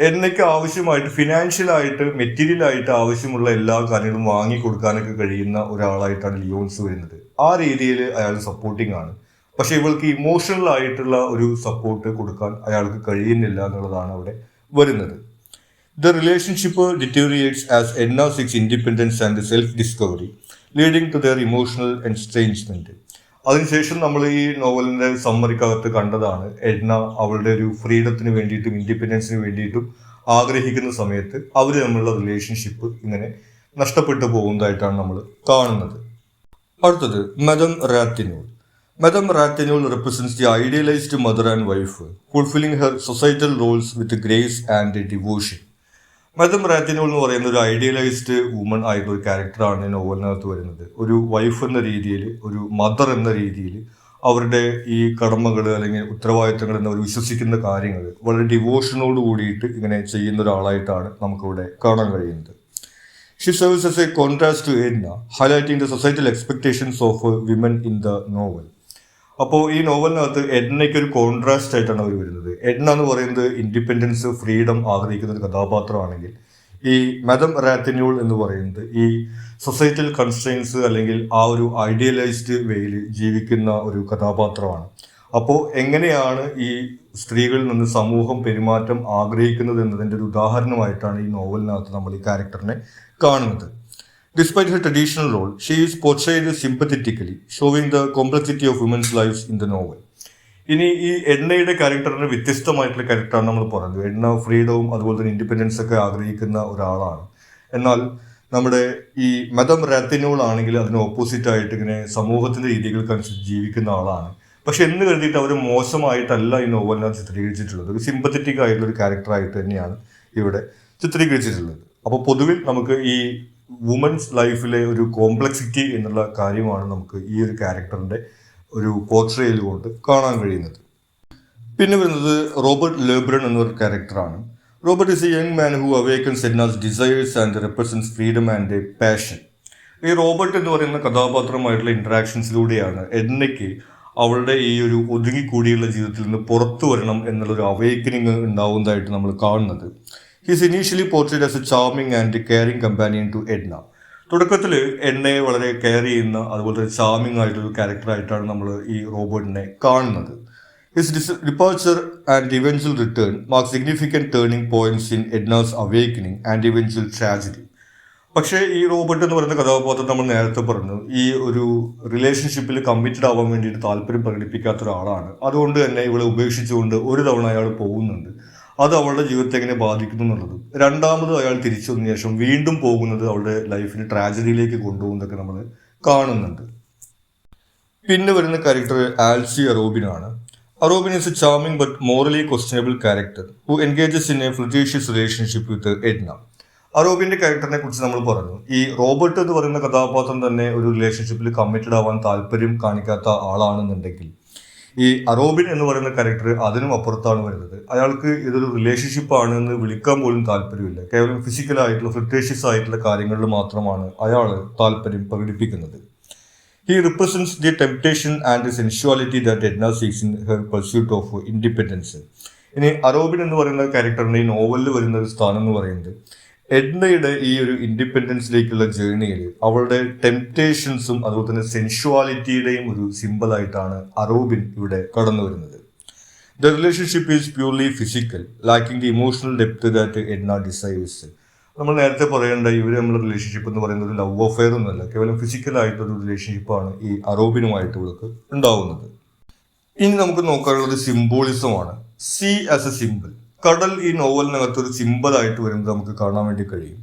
എഡ്നയ്ക്ക് ആവശ്യമായിട്ട് ഫിനാൻഷ്യലായിട്ട് മെറ്റീരിയലായിട്ട് ആവശ്യമുള്ള എല്ലാ കാര്യങ്ങളും വാങ്ങിക്കൊടുക്കാനൊക്കെ കഴിയുന്ന ഒരാളായിട്ടാണ് ലിയോൺസ് വരുന്നത്. ആ രീതിയിൽ അയാൾ സപ്പോർട്ടിങ് ആണ്. പക്ഷെ ഇവൾക്ക് ഇമോഷണൽ ആയിട്ടുള്ള ഒരു സപ്പോർട്ട് കൊടുക്കാൻ അയാൾക്ക് കഴിയുന്നില്ല എന്നുള്ളതാണ് അവിടെ വരുന്നത്. The relationship deteriorates as Edna seeks independence and self discovery, leading to their emotional estrangement. അതിനുശേഷം നമ്മൾ ഈ നോവലിന്റെ സമ്മറിക്കകത്ത് കണ്ടതാണ്, എഡ്ന അവളുടെ ഒരു ഫ്രീഡത്തിന് വേണ്ടിയിട്ടും ഇൻഡിപെൻഡൻസിന് വേണ്ടിയിട്ടും ആഗ്രഹിക്കുന്ന സമയത്ത് അവർ തമ്മിലുള്ള റിലേഷൻഷിപ്പ് ഇങ്ങനെ നഷ്ടപ്പെട്ടു പോകുന്നതായിട്ടാണ് നമ്മൾ കാണുന്നത്. അടുത്തത് madame Ratignolle. Madame Ratignolle represents the idealized mother and wife, fulfilling her societal roles with grace and devotion. Madame Ratignolle എന്ന് പറയുന്ന ഒരു ഐഡിയലൈസ്ഡ് വുമൺ ആയിട്ടുള്ള ഒരു ക്യാരക്ടറാണ് നോവലിനകത്ത് വരുന്നത്. ഒരു വൈഫ് എന്ന രീതിയിൽ, ഒരു മദർ എന്ന രീതിയിൽ അവരുടെ ഈ കടമകൾ അല്ലെങ്കിൽ ഉത്തരവാദിത്തങ്ങൾ എന്നവർ വിശ്വസിക്കുന്ന കാര്യങ്ങൾ വളരെ ഡിവോഷനോട് കൂടിയിട്ട് ഇങ്ങനെ ചെയ്യുന്ന ഒരാളായിട്ടാണ് നമുക്കിവിടെ കാണാൻ കഴിയുന്നത്. She serves as a contrast to Edna, highlighting the societal expectations of women in the novel. അപ്പോൾ ഈ നോവലിനകത്ത് എഡ്നയ്ക്ക് ഒരു കോൺട്രാസ്റ്റ് ആയിട്ടാണ് അവർ വരുന്നത്. എഡ്ന എന്ന് പറയുന്നത് ഇൻഡിപെൻഡൻസ്, ഫ്രീഡം ആഗ്രഹിക്കുന്ന ഒരു കഥാപാത്രമാണെങ്കിൽ ഈ മാഡം റാത്തിനോൾ എന്ന് പറയുന്നത് ഈ സൊസൈറ്റൽ കൺസ്ട്രെയിൻസ് അല്ലെങ്കിൽ ആ ഒരു ഐഡിയലൈസ്ഡ് വേയിൽ ജീവിക്കുന്ന ഒരു കഥാപാത്രമാണ്. അപ്പോൾ എങ്ങനെയാണ് ഈ സ്ത്രീകളിൽ നിന്ന് സമൂഹം പെരുമാറ്റം ആഗ്രഹിക്കുന്നത് എന്നതിൻ്റെ ഒരു ഉദാഹരണമായിട്ടാണ് ഈ നോവലിനകത്ത് നമ്മൾ ഈ ക്യാരക്ടറിനെ കാണുന്നത്. Despite her traditional role, she is portrayed sympathetically, showing the complexity of women's lives in the novel. ഇനി ഈ എഡ്നയുടെ ക്യാരക്ടറിന് വ്യത്യസ്തമായിട്ടുള്ള ക്യാരക്ടറാണ് നമ്മൾ പറഞ്ഞത്. എഡ്ന ഫ്രീഡവും അതുപോലെ തന്നെ ഇൻഡിപെൻഡൻസ് ഒക്കെ ആഗ്രഹിക്കുന്ന ഒരാളാണ്. എന്നാൽ നമ്മുടെ ഈ മാഡം റാത്തിനോൾ ആണെങ്കിൽ അതിന് ഓപ്പോസിറ്റ് ആയിട്ട് ഇങ്ങനെ സമൂഹത്തിന്റെ രീതികൾക്കനുസരിച്ച് ജീവിക്കുന്ന ആളാണ്. പക്ഷെ എന്ന് കരുതിയിട്ട് അവർ മോശമായിട്ടല്ല ഈ നോവലിനകത്ത് ചിത്രീകരിച്ചിട്ടുള്ളത്. ഒരു സിമ്പത്തറ്റിക് ആയിട്ടുള്ള ഒരു ക്യാരക്ടറായിട്ട് തന്നെയാണ് ഇവിടെ ചിത്രീകരിച്ചിട്ടുള്ളത്. അപ്പോൾ പൊതുവിൽ നമുക്ക് ഈ വുമൻസ് ലൈഫിലെ ഒരു കോംപ്ലക്സിറ്റി എന്നുള്ള കാര്യമാണ് നമുക്ക് ഈ ഒരു ക്യാരക്ടറിന്റെ ഒരു പോർട്രേയിൽ കൊണ്ട് കാണാൻ കഴിയുന്നത്. പിന്നെ വരുന്നത് റോബർട്ട് ലെബ്രൺ എന്നൊരു ക്യാരക്ടറാണ്. Robert is a young man who awakens Edna's desires and represents freedom and passion. ഈ റോബർട്ട് എന്ന് പറയുന്ന കഥാപാത്രമായിട്ടുള്ള ഇന്ററാക്ഷൻസിലൂടെയാണ് എഡ്നയ്ക്ക് അവളുടെ ഈ ഒരു ഒതുങ്ങിക്കൂടിയുള്ള ജീവിതത്തിൽ നിന്ന് പുറത്തു വരണം എന്നുള്ളൊരു അവേക്കനിങ് ഉണ്ടാവുന്നതായിട്ട് നമ്മൾ കാണുന്നത്. He is initially portrayed as a charming and caring companion to Edna. തുടക്കത്തിൽ എന്നെ വളരെ കെയർ ചെയ്യുന്ന അതുപോലെ തന്നെ ചാമിങ് ആയിട്ടൊരു ക്യാരക്ടറായിട്ടാണ് നമ്മൾ ഈ റോബോട്ടിനെ കാണുന്നത്. His departure and eventual return mark significant turning points in Edna's awakening and eventual tragedy. പക്ഷേ ഈ റോബർട്ട് എന്ന് പറയുന്ന കഥാപാത്രം നമ്മൾ നേരത്തെ പറഞ്ഞു ഈ ഒരു റിലേഷൻഷിപ്പിൽ കമ്മിറ്റഡ് ആവാൻ വേണ്ടിയിട്ട് താല്പര്യം പ്രകടിപ്പിക്കാത്ത ഒരാളാണ്. അതുകൊണ്ട് തന്നെ ഇവളെ ഉപേക്ഷിച്ചുകൊണ്ട് ഒരു തവണ അയാൾ പോകുന്നുണ്ട്. അത് അവളുടെ ജീവിതത്തെ എങ്ങനെ ബാധിക്കുന്നു എന്നുള്ളത്. രണ്ടാമത് അയാൾ തിരിച്ചു വന്ന ശേഷം വീണ്ടും പോകുന്നത് അവളുടെ ലൈഫിന് ട്രാജഡിയിലേക്ക് കൊണ്ടുപോകുന്നതൊക്കെ നമ്മൾ കാണുന്നുണ്ട്. പിന്നെ വരുന്ന character ആൽസി അറോബിനാണ്. അറോബിൻ is a charming but morally questionable character who engages in a flirtatious relationship with Edna. അറോബിന്റെ ക്യാരക്ടറിനെ കുറിച്ച് നമ്മൾ പറഞ്ഞു. ഈ റോബർട്ട് എന്ന് പറയുന്ന കഥാപാത്രം തന്നെ ഒരു റിലേഷൻഷിപ്പിൽ കമ്മിറ്റഡ് ആവാൻ താല്പര്യം കാണിക്കാത്ത ആളാണെന്നുണ്ടെങ്കിൽ ഈ അറോബിൻ എന്ന് പറയുന്ന ക്യാരക്ടർ അതിനും അപ്പുറത്താണ് വരുന്നത്. അയാൾക്ക് ഇതൊരു റിലേഷൻഷിപ്പ് ആണ് എന്ന് വിളിക്കാൻ പോലും താല്പര്യമില്ല. കേവലം ഫിസിക്കലായിട്ടുള്ള ഫ്ലിർട്ടേഷ്യസ് ആയിട്ടുള്ള കാര്യങ്ങളിൽ മാത്രമാണ് അയാൾ താല്പര്യം പ്രകടിപ്പിക്കുന്നത്. He represents the temptation and the sensuality that Edna seeks in her pursuit of independence. ഇനി അറോബിൻ എന്ന് പറയുന്ന ക്യാരക്ടറിന്റെ ഈ നോവലിൽ വരുന്ന ഒരു സ്ഥാനം എന്ന് പറയുന്നത് എഡ്നയുടെ ഈ ഒരു ഇൻഡിപെൻഡൻസിലേക്കുള്ള ജേർണിയിൽ അവളുടെ ടെംപ്റ്റേഷൻസും അതുപോലെ തന്നെ സെൻഷ്വാലിറ്റിയുടെയും ഒരു സിമ്പിളായിട്ടാണ് അറോബിൻ ഇവിടെ കടന്നു വരുന്നത്. The relationship is purely physical, lacking the emotional depth that Edna deserves. നമ്മൾ നേരത്തെ പറയേണ്ട ഇവർ നമ്മുടെ റിലേഷൻഷിപ്പ് എന്ന് പറയുന്നത് ഒരു ലവ് അഫെയർ ഒന്നുമല്ല, കേവലം ഫിസിക്കലായിട്ടൊരു റിലേഷൻഷിപ്പാണ് ഈ അറോബിനുമായിട്ട് ഇവർക്ക് ഉണ്ടാവുന്നത്. ഇനി നമുക്ക് നോക്കാനുള്ളത് സിംബോളിസമാണ്. Sea as a symbol. കടൽ ഈ നോവലിനകത്ത് ഒരു സിമ്പിൾ ആയിട്ട് വരുന്നത് നമുക്ക് കാണാൻ വേണ്ടി കഴിയും.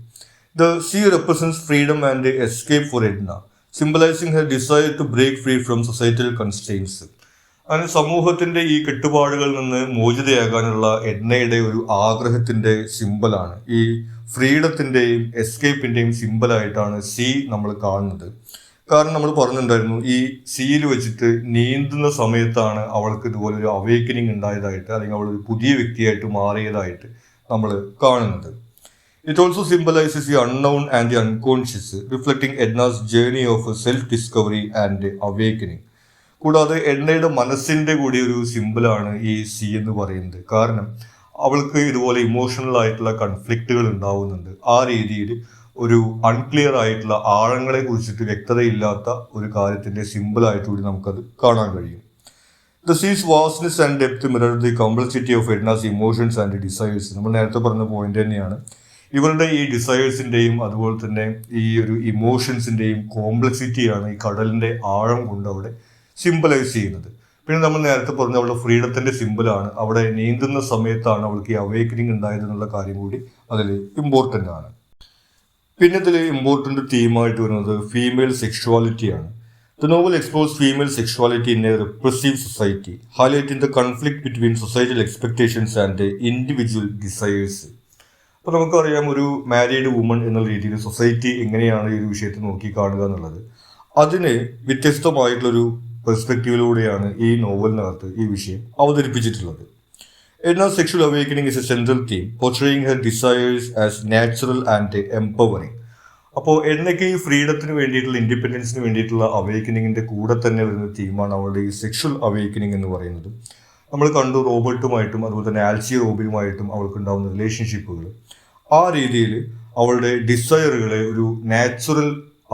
The sea represents freedom and escape for Edna, symbolising her desire to break free from societal constraints. അങ്ങനെ സമൂഹത്തിന്റെ ഈ കെട്ടുപാടുകളിൽ നിന്ന് മോചിതയാകാനുള്ള എഡ്നയുടെ ഒരു ആഗ്രഹത്തിന്റെ സിമ്പലാണ്. ഈ ഫ്രീഡത്തിന്റെയും എസ്കേപ്പിന്റെയും സിമ്പലായിട്ടാണ് സീ നമ്മൾ കാണുന്നത്. കാരണം നമ്മൾ പറഞ്ഞിട്ടുണ്ടായിരുന്നു ഈ സീയിൽ വെച്ചിട്ട് നീന്തുന്ന സമയത്താണ് അവൾക്ക് ഇതുപോലെ ഒരു അവേക്കനിങ് ഉണ്ടായതായിട്ട്, അല്ലെങ്കിൽ അവൾ ഒരു പുതിയ വ്യക്തിയായിട്ട് മാറിയതായിട്ട് നമ്മൾ കാണുന്നത്. It also symbolises the unknown and the unconscious, reflecting Edna's journey of self discovery and awakening. കൂടാതെ എഡ്നയുടെ മനസ്സിന്റെ കൂടി ഒരു സിമ്പിളാണ് ഈ സി എന്ന് പറയുന്നത്. കാരണം അവൾക്ക് ഇതുപോലെ ഇമോഷണൽ ആയിട്ടുള്ള കൺഫ്ലിക്റ്റുകൾ ഉണ്ടാവുന്നുണ്ട്. ആ രീതിയിൽ ഒരു അൺക്ലിയർ ആയിട്ടുള്ള ആഴങ്ങളെ കുറിച്ചിട്ട് വ്യക്തതയില്ലാത്ത ഒരു കാര്യത്തിന്റെ സിമ്പിളായിട്ട് കൂടി നമുക്കത് കാണാൻ കഴിയും. The sea's vastness and depth mirror the complexity of Edna's emotions and desires. നമ്മൾ നേരത്തെ പറഞ്ഞ പോയിന്റ് തന്നെയാണ്. ഇവരുടെ ഈ ഡിസയേഴ്സിന്റെയും അതുപോലെ തന്നെ ഈ ഒരു ഇമോഷൻസിന്റെയും കോംപ്ലക്സിറ്റിയാണ് ഈ കടലിന്റെ ആഴം കൊണ്ട് അവിടെ സിംബലൈസ് ചെയ്യുന്നത്. പിന്നെ നമ്മൾ നേരത്തെ പറഞ്ഞ അവളുടെ ഫ്രീഡത്തിന്റെ സിമ്പിളാണ്. അവിടെ നീന്തുന്ന സമയത്താണ് അവൾക്ക് ഈ അവേക്കനിങ് ഉണ്ടായത് എന്നുള്ള കാര്യം കൂടി അതിൽ ഇമ്പോർട്ടൻ്റ് ആണ്. പിന്നെ ഇതിൽ ഇമ്പോർട്ടൻ്റ് തീമായിട്ട് വരുന്നത് ഫീമെയിൽ സെക്ഷുവാലിറ്റിയാണ്. The novel explores female sexuality in a repressive society, highlighting the conflict between societal expectations and individual desires. അപ്പോൾ നമുക്കറിയാം ഒരു മാരീഡ് വുമൺ എന്നുള്ള രീതിയിൽ സൊസൈറ്റി എങ്ങനെയാണ് ഈ ഒരു വിഷയത്തെ നോക്കി കാണുക എന്നുള്ളത്. അതിന് വ്യത്യസ്തമായിട്ടുള്ളൊരു പെർസ്പെക്റ്റീവിലൂടെയാണ് ഈ നോവലിനകത്ത് ഈ വിഷയം അവതരിപ്പിച്ചിട്ടുള്ളത്. Edna's sexual awakening is a central theme, portraying her desires as natural and empowering. അപ്പോൾ എഡ്നയ്ക്ക് ഈ ഫ്രീഡത്തിന് വേണ്ടിയിട്ടുള്ള ഇൻഡിപെൻഡൻസിന് വേണ്ടിയിട്ടുള്ള അവേക്കനിങ്ങിന്റെ കൂടെ തന്നെ വരുന്ന തീമാണ് അവളുടെ ഈ സെക്ഷൽ അവേക്കനിങ് എന്ന് പറയുന്നത്. നമ്മൾ കണ്ടു റോബർട്ടുമായിട്ടും അതുപോലെ തന്നെ ആൽസി റോബിനുമായിട്ടും അവൾക്കുണ്ടാവുന്ന റിലേഷൻഷിപ്പുകൾ. ആ രീതിയിൽ അവളുടെ ഡിസയറുകളെ ഒരു നാച്ചുറൽ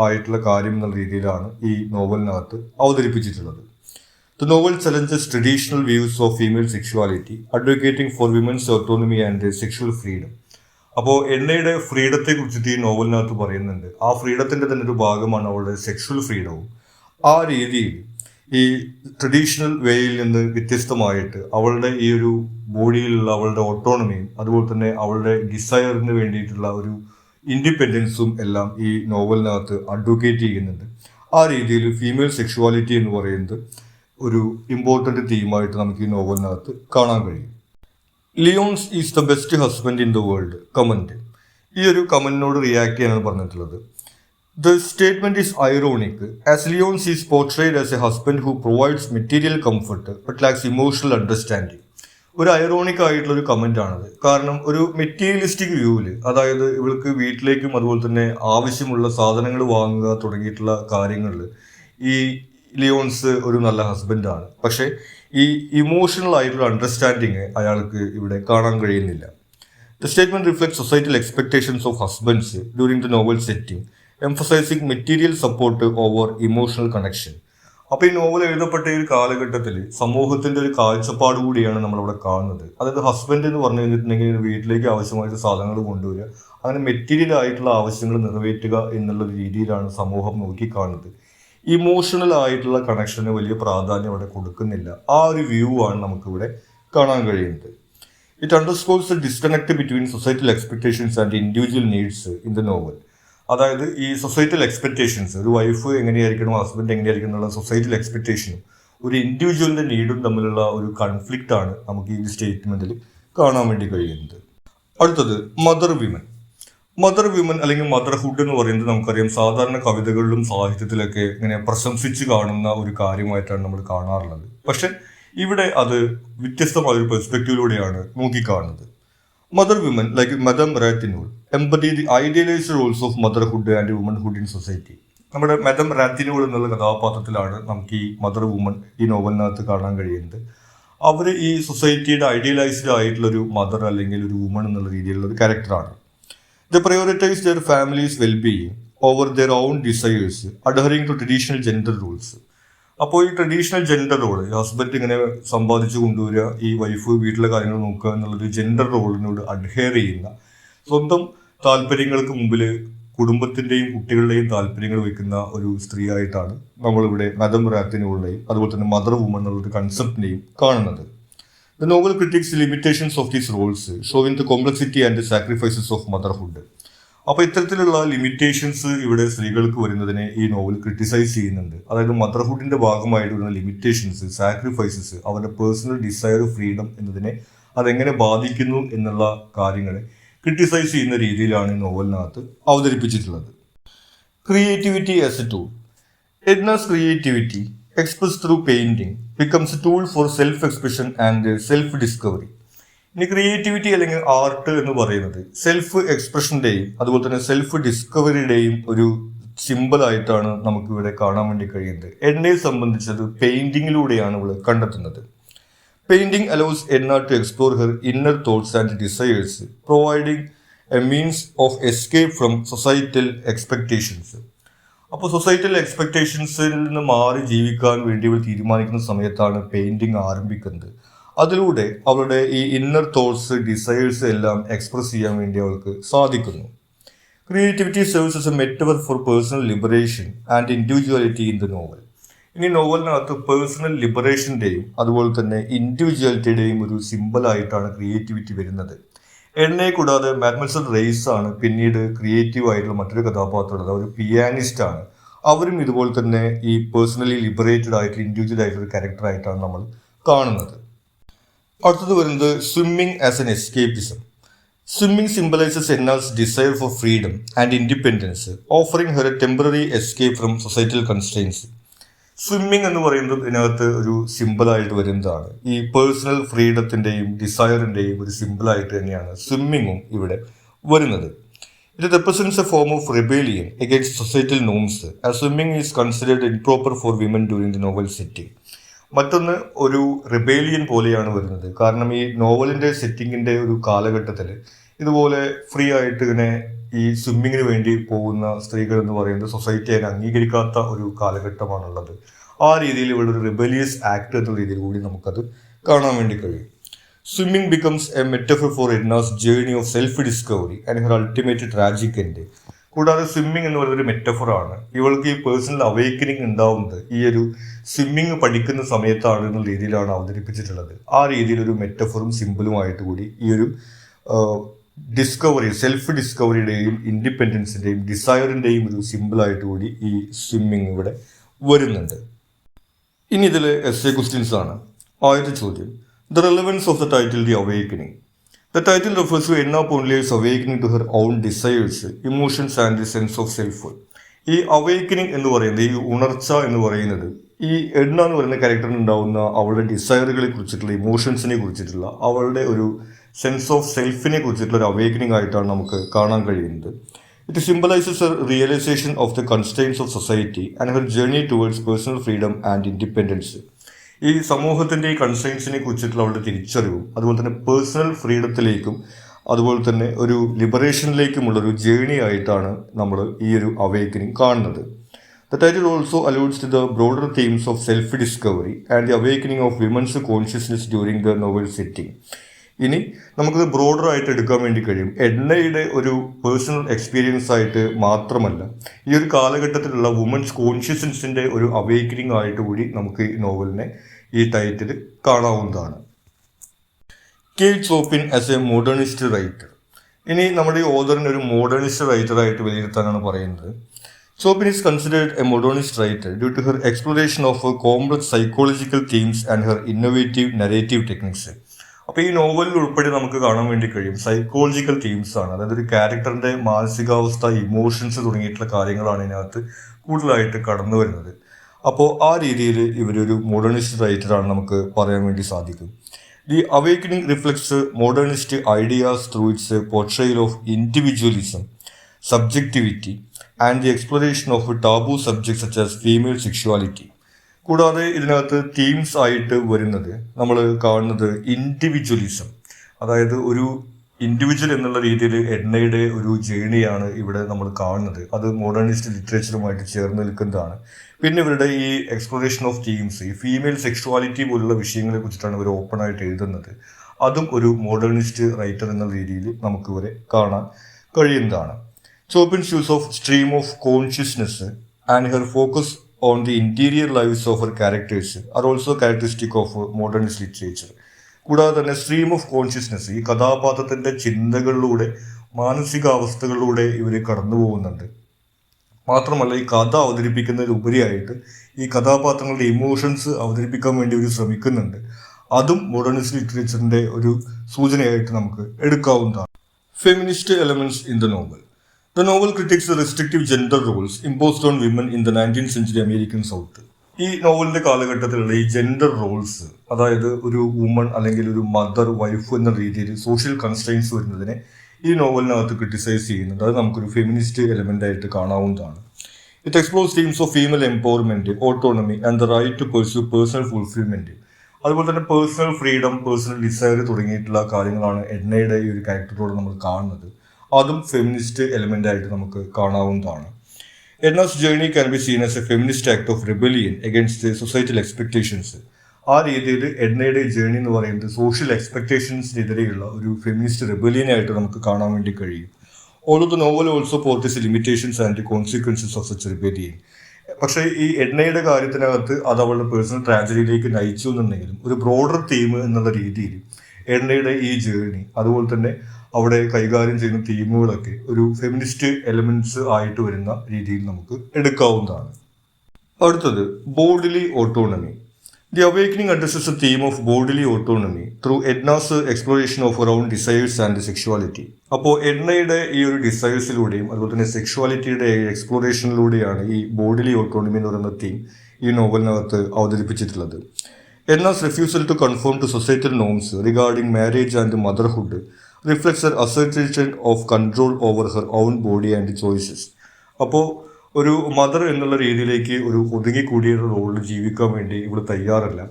ആയിട്ടുള്ള കാര്യം എന്നുള്ള രീതിയിലാണ് ഈ നോവലിനകത്ത് അവതരിപ്പിച്ചിട്ടുള്ളത്. The novel challenges traditional views of female sexuality, advocating for women's autonomy and sexual freedom. അപ്പോൾ എണ്ണയുടെ ഫ്രീഡത്തെ കുറിച്ചിട്ട് ഈ നോവലിനകത്ത് പറയുന്നുണ്ട്. ആ ഫ്രീഡത്തിന്റെ തന്നെ ഒരു ഭാഗമാണ് അവളുടെ സെക്ഷൽ ഫ്രീഡവും. ആ രീതിയിൽ ഈ ട്രഡീഷണൽ വേയിൽ നിന്ന് വ്യത്യസ്തമായിട്ട് അവളുടെ ഈ ഒരു ബോഡിയിലുള്ള അവളുടെ ഓട്ടോണമിയും അതുപോലെ തന്നെ അവളുടെ ഡിസയറിന് വേണ്ടിയിട്ടുള്ള ഒരു ഇൻഡിപെൻഡൻസും എല്ലാം ഈ നോവലിനകത്ത് അഡ്വക്കേറ്റ് ചെയ്യുന്നുണ്ട്. ആ രീതിയിൽ ഫീമെയിൽ സെക്ഷുവാലിറ്റി എന്ന് പറയുന്നത് ഒരു ഇമ്പോർട്ടൻ്റ് തീമായിട്ട് നമുക്ക് ഈ നോവലിനകത്ത് കാണാൻ കഴിയും. Lyons is the best husband in the world comment. ഈ ഒരു കമൻറ്റിനോട് റിയാക്ട് ചെയ്യാനാണ് പറഞ്ഞിട്ടുള്ളത്. The statement is ironic as Lyons is portrayed as A husband who provides material comfort but lacks emotional understanding. ഒരു ഐറോണിക് ആയിട്ടുള്ള ഒരു കമന്റ് ആണത്. കാരണം ഒരു മെറ്റീരിയലിസ്റ്റിക് വ്യൂവിൽ, അതായത് ഇവൾക്ക് വീട്ടിലേക്കും അതുപോലെ തന്നെ ആവശ്യമുള്ള സാധനങ്ങൾ വാങ്ങുക തുടങ്ങിയിട്ടുള്ള കാര്യങ്ങളിൽ ഈ ലിയോൺസ് ഒരു നല്ല ഹസ്ബൻഡാണ്. പക്ഷേ ഈ ഇമോഷണൽ ആയിട്ടുള്ള അണ്ടർസ്റ്റാൻഡിങ് അയാൾക്ക് ഇവിടെ കാണാൻ കഴിയുന്നില്ല. The statement reflects societal expectations of husbands during the novel setting, emphasising material support over emotional connection. അപ്പോൾ ഈ നോവൽ എഴുതപ്പെട്ട ഈ ഒരു കാലഘട്ടത്തിൽ സമൂഹത്തിന്റെ ഒരു കാഴ്ചപ്പാട് കൂടിയാണ് നമ്മളിവിടെ കാണുന്നത്. അതായത് ഹസ്ബൻഡ് എന്ന് പറഞ്ഞു കഴിഞ്ഞിട്ടുണ്ടെങ്കിൽ വീട്ടിലേക്ക് ആവശ്യമായിട്ട് സാധനങ്ങൾ കൊണ്ടുവരിക, അങ്ങനെ മെറ്റീരിയൽ ആയിട്ടുള്ള ആവശ്യങ്ങൾ നിറവേറ്റുക എന്നുള്ള ഒരു രീതിയിലാണ് സമൂഹം നോക്കിക്കാണുന്നത്. ഇമോഷണൽ ആയിട്ടുള്ള കണക്ഷന് വലിയ പ്രാധാന്യം അവിടെ കൊടുക്കുന്നില്ല. ആ ഒരു വ്യൂ ആണ് നമുക്കിവിടെ കാണാൻ കഴിയുന്നത്. It underscores the disconnect between societal expectations and individual needs in the novel. അതായത് ഈ സൊസൈറ്റൽ എക്സ്പെക്ടേഷൻസ്, ഒരു വൈഫ് എങ്ങനെയായിരിക്കണം, ഹസ്ബൻഡ് എങ്ങനെയായിരിക്കണം എന്നുള്ള സൊസൈറ്റൽ എക്സ്പെക്ടേഷനും ഒരു ഇൻഡിവിജ്വലിന്റെ നീഡും തമ്മിലുള്ള ഒരു കൺഫ്ലിക്റ്റ് ആണ് നമുക്ക് ഈ സ്റ്റേറ്റ്മെന്റിൽ കാണാൻ വേണ്ടി കഴിയുന്നത്. അടുത്തത് മദർ വിമൻ. മദർ വിമൻ അല്ലെങ്കിൽ മദർഹുഡ് എന്ന് പറയുന്നത് നമുക്കറിയാം സാധാരണ കവിതകളിലും സാഹിത്യത്തിലൊക്കെ ഇങ്ങനെ പ്രശംസിച്ച് കാണുന്ന ഒരു കാര്യമായിട്ടാണ് നമ്മൾ കാണാറുള്ളത്. പക്ഷെ ഇവിടെ അത് വ്യത്യസ്തമായ ഒരു പെർസ്പെക്റ്റീവിലൂടെയാണ് നോക്കിക്കാണുന്നത്. Mother women like madame Ratignolle embody the idealised roles of motherhood and womanhood in society. നമ്മുടെ മദം റാത്തിനൂൾ എന്നുള്ള കഥാപാത്രത്തിലാണ് നമുക്ക് ഈ മദർ വുമൻ ഈ നോവലിനകത്ത് കാണാൻ കഴിയുന്നത്. അവർ ഈ സൊസൈറ്റിയുടെ ഐഡിയലൈസ്ഡ് ആയിട്ടുള്ള ഒരു മദർ അല്ലെങ്കിൽ ഒരു വുമൺ എന്നുള്ള രീതിയിലുള്ള ഒരു ക്യാരക്ടറാണ്. They prioritize their family's well-being over their own desires, adhering to traditional gender rules. അപ്പോൾ ഈ ട്രഡീഷണൽ ജെൻഡർ റോള്, ഹസ്ബൻഡ് ഇങ്ങനെ സമ്പാദിച്ചു കൊണ്ടുവരിക, ഈ വൈഫ് വീട്ടിലെ കാര്യങ്ങൾ നോക്കുക എന്നുള്ളൊരു ജെൻഡർ റോളിനോട് അഡ്ഹെയർ ചെയ്യുന്ന, സ്വന്തം താല്പര്യങ്ങൾക്ക് മുമ്പിൽ കുടുംബത്തിൻ്റെയും കുട്ടികളുടെയും താല്പര്യങ്ങൾ വയ്ക്കുന്ന ഒരു സ്ത്രീ ആയിട്ടാണ് നമ്മളിവിടെ മദം റാത്തിനൂളിനെയും അതുപോലെ തന്നെ മദർ വുമൺ എന്നുള്ളൊരു കൺസെപ്റ്റിനെയും കാണുന്നത്. The novel critiques the limitations of these roles, showing the complexity and the sacrifices of motherhood. അപ്പോൾ ഇത്തരത്തിലുള്ള ലിമിറ്റേഷൻസ് ഇവിടെ സ്ത്രീകൾക്ക് വരുന്നതിനെ ഈ നോവൽ ക്രിട്ടിസൈസ് ചെയ്യുന്നുണ്ട്. അതായത് മദർഹുഡിന്റെ ഭാഗമായിട്ട് വരുന്ന ലിമിറ്റേഷൻസ്, സാക്രിഫൈസസ്, അവരുടെ പേഴ്സണൽ ഡിസയർ, ഫ്രീഡം എന്നതിനെ അതെങ്ങനെ ബാധിക്കുന്നു എന്നുള്ള കാര്യങ്ങളെ ക്രിട്ടിസൈസ് ചെയ്യുന്ന രീതിയിലാണ് ഈ നോവലിനകത്ത് അവതരിപ്പിച്ചിട്ടുള്ളത്. Creativity as a tool. Edna's creativity expressed through painting becomes a tool for self-expression and self-discovery. ഇനി ക്രിയേറ്റിവിറ്റി അല്ലെങ്കിൽ ആർട്ട് എന്ന് പറയുന്നത് സെൽഫ് എക്സ്പ്രഷൻ്റെയും അതുപോലെ തന്നെ സെൽഫ് ഡിസ്കവറിയുടെയും ഒരു സിമ്പിളായിട്ടാണ് നമുക്ക് ഇവിടെ കാണാൻ വേണ്ടി കഴിയുന്നത്. എന്നെ സംബന്ധിച്ചത് പെയിന്റിങ്ങിലൂടെയാണ് ഇവിടെ കണ്ടെത്തുന്നത്. Painting allows Edna to explore her inner thoughts and desires, providing a means of escape from societal expectations. അപ്പോൾ സൊസൈറ്റൽ എക്സ്പെക്ടേഷൻസിൽ നിന്ന് മാറി ജീവിക്കാൻ വേണ്ടി ഇവർ തീരുമാനിക്കുന്ന സമയത്താണ് പെയിന്റിങ് ആരംഭിക്കുന്നത്. അതിലൂടെ അവരുടെ ഈ ഇന്നർ തോട്ട്സ്, ഡിസയേഴ്സ് എല്ലാം എക്സ്പ്രസ് ചെയ്യാൻ വേണ്ടി അവൾക്ക് സാധിക്കുന്നു. Creativity serves as A metaphor for personal liberation and individuality in the novel. ഇനി നോവലിനകത്ത് പേഴ്സണൽ ലിബറേഷൻ്റെയും അതുപോലെ തന്നെ ഇൻഡിവിജ്വാലിറ്റിയുടെയും ഒരു സിമ്പിളായിട്ടാണ് ക്രിയേറ്റിവിറ്റി വരുന്നത്. എന്നെ കൂടാതെ മാഡ്മസൽ റെയ്സ് ആണ് പിന്നീട് ക്രിയേറ്റീവ് ആയിട്ടുള്ള മറ്റൊരു കഥാപാത്രം, ഒരു പിയാനിസ്റ്റ് ആണ്. അവരും ഇതുപോലെ തന്നെ ഈ പേഴ്സണലി ലിബറേറ്റഡ് ആയിട്ടുള്ള ഇൻഡിവിജ്വൽ ആയിട്ടുള്ള ക്യാരക്ടർ ആയിട്ടാണ് നമ്മൾ കാണുന്നത്. അടുത്തത് വരുന്നത് swimming as an escapism. Swimming symbolises Edna's desire for freedom and independence, offering her a temporary escape from societal constraints. Swimming എന്ന് പറയുന്നത് ഇതിനകത്ത് ഒരു സിമ്പിളായിട്ട് വരുന്നതാണ്. ഈ പേഴ്സണൽ ഫ്രീഡത്തിൻ്റെയും ഡിസയറിൻ്റെയും ഒരു സിമ്പിളായിട്ട് തന്നെയാണ് സ്വിമ്മിങ്ങും ഇവിടെ വരുന്നത്. It represents a form of rebellion against societal norms, as swimming is considered improper for women during the novel setting. മറ്റൊന്ന് ഒരു റിബേലിയൻ പോലെയാണ് വരുന്നത്. കാരണം ഈ നോവലിൻ്റെ സെറ്റിങ്ങിൻ്റെ ഒരു കാലഘട്ടത്തിൽ ഇതുപോലെ ഫ്രീ ആയിട്ട് ഇങ്ങനെ ഈ സ്വിമ്മിങ്ങിന് വേണ്ടി പോകുന്ന സ്ത്രീകൾ എന്ന് പറയുന്നത് സൊസൈറ്റി അതിനെ അംഗീകരിക്കാത്ത ഒരു കാലഘട്ടമാണുള്ളത്. ആ രീതിയിൽ ഇവിടെ ഒരു റിബലിയസ് ആക്ട് എന്ന രീതിയിൽ കൂടി നമുക്കത് കാണാൻ വേണ്ടി കഴിയും. Swimming becomes a metaphor for Edna's journey of self discovery and her ultimate tragic end. കൂടാതെ സ്വിമ്മിങ് എന്ന് പറയുന്നൊരു മെറ്റഫറാണ്. ഇവൾക്ക് ഈ പേഴ്സണൽ അവെയ്ക്കനിങ് ഉണ്ടാവുന്നത് ഈ ഒരു സ്വിമ്മിങ് പഠിക്കുന്ന സമയത്താണ് എന്നുള്ള രീതിയിലാണ് അവതരിപ്പിച്ചിട്ടുള്ളത്. ആ രീതിയിൽ ഒരു മെറ്റഫറും സിമ്പിളുമായിട്ട് കൂടി ഈ ഒരു ഡിസ്കവറി, സെൽഫ് ഡിസ്കവറിയുടെയും ഇൻഡിപെൻഡൻസിൻ്റെയും ഡിസയറിൻ്റെയും ഒരു സിമ്പിളായിട്ട് കൂടി ഈ സ്വിമ്മിങ് ഇവിടെ വരുന്നുണ്ട്. ഇനി ഇതിൽ എസ്സേ ക്വസ്റ്റ്യൻസ് ആണ്. ആദ്യത്തെ ചോദ്യം, the relevance of the title the awakening. The title refers to Edna Ponlier's awakening to her own desires, emotions and the sense of self. ഈ അവേക്കനിങ് എന്ന് പറയുന്നത്, ഈ ഉണർച്ച എന്ന് പറയുന്നത്, ഈ എഡ്ന എന്ന് പറയുന്ന ക്യാരക്ടറിന് ഉണ്ടാവുന്ന അവളുടെ ഡിസയറുകളെ കുറിച്ചിട്ടുള്ള, ഇമോഷൻസിനെ കുറിച്ചിട്ടുള്ള, അവളുടെ ഒരു സെൻസ് ഓഫ് സെൽഫിനെ കുറിച്ചിട്ടുള്ള ഒരു അവേക്കനിങ് ആയിട്ടാണ് നമുക്ക് കാണാൻ കഴിയുന്നത്. It symbolises her realisation of the constraints of society and her journey towards personal freedom and independence. ഈ സമൂഹത്തിൻ്റെ ഈ കൺസ്ട്രെയിൻസിനെ കുറിച്ചിട്ടുള്ള അവളുടെ തിരിച്ചറിവും അതുപോലെ തന്നെ പേഴ്സണൽ ഫ്രീഡത്തിലേക്കും അതുപോലെ തന്നെ ഒരു ലിബറേഷനിലേക്കുമുള്ളൊരു ജേണി ആയിട്ടാണ് നമ്മൾ ഈ ഒരു അവേക്കനിങ് കാണുന്നത്. The title also alludes to the broader themes of self-discovery and the awakening of women's consciousness during the novel setting. ഇനി നമുക്കത് ബ്രോഡർ ആയിട്ട് എടുക്കാൻ വേണ്ടി കഴിയും. എഡ്നയുടെ ഒരു പേഴ്സണൽ എക്സ്പീരിയൻസ് ആയിട്ട് മാത്രമല്ല, ഈ ഒരു കാലഘട്ടത്തിലുള്ള വുമൻസ് കോൺഷ്യസ്നസിൻ്റെ ഒരു അവേക്കനിങ് ആയിട്ട് കൂടി നമുക്ക് ഈ നോവലിനെ ഈ ടൈറ്റിൽ കാണാവുന്നതാണ്. കേറ്റ് സോപ്പിൻ ആസ് എ മോഡേണിസ്റ്റ് റൈറ്റർ. ഇനി നമ്മുടെ ഈ ഓതറിനെ ഒരു മോഡേണിസ്റ്റ് റൈറ്ററായിട്ട് വിലയിരുത്താനാണ് പറയുന്നത്. Chopin is considered a modernist writer due to her exploration of complex psychological themes and her innovative narrative techniques. അപ്പോൾ ഈ നോവലിൽ ഉൾപ്പെടെ നമുക്ക് കാണാൻ വേണ്ടി കഴിയും സൈക്കോളജിക്കൽ തീംസ് ആണ്. അതായത് ഒരു ക്യാരക്ടറിന്റെ മാനസികാവസ്ഥ, ഇമോഷൻസ് തുടങ്ങിയിട്ടുള്ള കാര്യങ്ങളാണ് ഇതിനകത്ത് കൂടുതലായിട്ട് കടന്നു വരുന്നത്. അപ്പോൾ ആ രീതിയിൽ ഇവരൊരു മോഡേണിസ്റ്റ് റൈറ്ററാണ് നമുക്ക് പറയാൻ വേണ്ടി സാധിക്കും. The awakening reflects modernist ideas through it's portrayal of individualism, subjectivity and the exploration of taboo subjects such as female sexuality. കൂടാതെ ഇതിനകത്ത് തീംസ് ആയിട്ട് വരുന്നത് നമ്മൾ കാണുന്നത് ഇൻഡിവിജ്വലിസം, അതായത് ഒരു ഇൻഡിവിജ്വൽ എന്നുള്ള രീതിയിൽ എഡ്നയുടെ ഒരു ജേണിയാണ് ഇവിടെ നമ്മൾ കാണുന്നത്. അത് മോഡേണിസ്റ്റ് ലിറ്ററേച്ചറുമായിട്ട് ചേർന്ന് നിൽക്കുന്നതാണ്. പിന്നെ ഇവരുടെ ഈ എക്സ്പ്ലോറേഷൻ ഓഫ് തീംസ്, ഈ ഫീമെയിൽ സെക്ഷുവാലിറ്റി പോലുള്ള വിഷയങ്ങളെ കുറിച്ചിട്ടാണ് ഇവർ ഓപ്പൺ ആയിട്ട് എഴുതുന്നത്. അതും ഒരു മോഡേണിസ്റ്റ് റൈറ്റർ എന്നുള്ള രീതിയിൽ നമുക്ക് ഇവരെ കാണാൻ കഴിയുന്നതാണ്. Chopin's use of stream of consciousness and her focus on the interior lives of her characters are also characteristic of modernist literature. കൂടാതെ തന്നെ സ്ട്രീം ഓഫ് കോൺഷ്യസ്നെസ്, ഈ കഥാപാത്രത്തിൻ്റെ ചിന്തകളിലൂടെ, മാനസികാവസ്ഥകളിലൂടെ ഇവർ കടന്നു പോകുന്നുണ്ട്. മാത്രമല്ല ഈ കഥ അവതരിപ്പിക്കുന്നതിലുപരിയായിട്ട് ഈ കഥാപാത്രങ്ങളുടെ ഇമോഷൻസ് അവതരിപ്പിക്കാൻ വേണ്ടി ഇവർ ശ്രമിക്കുന്നുണ്ട്. അതും മോഡേണിസ്റ്റ് ലിറ്ററേച്ചറിൻ്റെ ഒരു സൂചനയായിട്ട് നമുക്ക് എടുക്കാവുന്നതാണ്. Feminist elements in the novel. The novel critiques the restrictive gender roles imposed on women in the 19th century American South. ഈ നോവലിന്റെ കാലഘട്ടത്തിലുള്ള ഈ ജെൻഡർ റോൾസ്, അതായത് ഒരു വുമൺ അല്ലെങ്കിൽ ഒരു മദർ, വൈഫ് എന്ന രീതിയിൽ സോഷ്യൽ കൺസ്ട്രെയിൻസ് വരുന്നതിനെ ഈ നോവലിനകത്ത് ക്രിട്ടിസൈസ് ചെയ്യുന്നുണ്ട്. അത് നമുക്കൊരു ഫെമിനിസ്റ്റ് എലമെന്റ് ആയിട്ട് കാണാവുന്നതാണ്. It explores themes of female empowerment, autonomy and the right to pursue personal fulfilment. അതുപോലെ തന്നെ പേഴ്സണൽ ഫ്രീഡം, പേഴ്സണൽ ഡിസയർ തുടങ്ങിയിട്ടുള്ള കാര്യങ്ങളാണ് എഡ്നയുടെ ഈ ഒരു ക്യാരക്ടറോട് നമ്മൾ കാണുന്നത്. അതും ഫെമിനിസ്റ്റ് എലമെന്റ് ആയിട്ട് നമുക്ക് കാണാവുന്നതാണ്. Edna's journey can be seen as a feminist act of rebellion against societal expectations. ആ രീതിയിൽ എഡ്നയുടെ ജേർണി എന്ന് പറയുന്നത് സോഷ്യൽ എക്സ്പെക്ടേഷൻസിനെതിരെയുള്ള ഒരു ഫെമിനിസ്റ്റ് റിബലിയനായിട്ട് നമുക്ക് കാണാൻ വേണ്ടി കഴിയും. Although the novel also portrays limitations and consequences of such rebellion. പക്ഷേ ഈ എഡ്നയുടെ കാര്യത്തിനകത്ത് അത് അവളുടെ പേഴ്സണൽ ട്രാജഡിയിലേക്ക് നയിച്ചു എന്നുണ്ടെങ്കിലും ഒരു ബ്രോഡർ തീം എന്നുള്ള രീതിയിൽ എഡ്നയുടെ ഈ ജേർണി, അതുപോലെ തന്നെ അവിടെ കൈകാര്യം ചെയ്യുന്ന തീമുകളൊക്കെ ഒരു ഫെമിനിസ്റ്റ് എലമെന്റ്സ് ആയിട്ട് വരുന്ന രീതിയിൽ നമുക്ക് എടുക്കാവുന്നതാണ്. അടുത്തത് bodily autonomy. The awakening addresses a theme of bodily autonomy through Edna's exploration of her own desires and sexuality. അപ്പോൾ എഡ്നയുടെ ഈ ഒരു ഡിസയേഴ്സിലൂടെയും അതുപോലെ തന്നെ സെക്ഷുവാലിറ്റിയുടെ എക്സ്പ്ലോറേഷനിലൂടെയാണ് ഈ ബോഡിലി ഓട്ടോണമി എന്ന് പറയുന്ന തീം ഈ നോവലിനകത്ത് അവതരിപ്പിച്ചിട്ടുള്ളത്. Edna's refusal to conform to societal norms regarding marriage and motherhood reflects her assertion of control over her own body and choices. അപ്പോൾ ഒരു മദർ എന്നുള്ള രീതിയിലേക്ക് ഒരു ഒതുങ്ങിക്കൂടിയ റോളിൽ ജീവിക്കാൻ വേണ്ടി ഇവൾ തയ്യാറല്ല.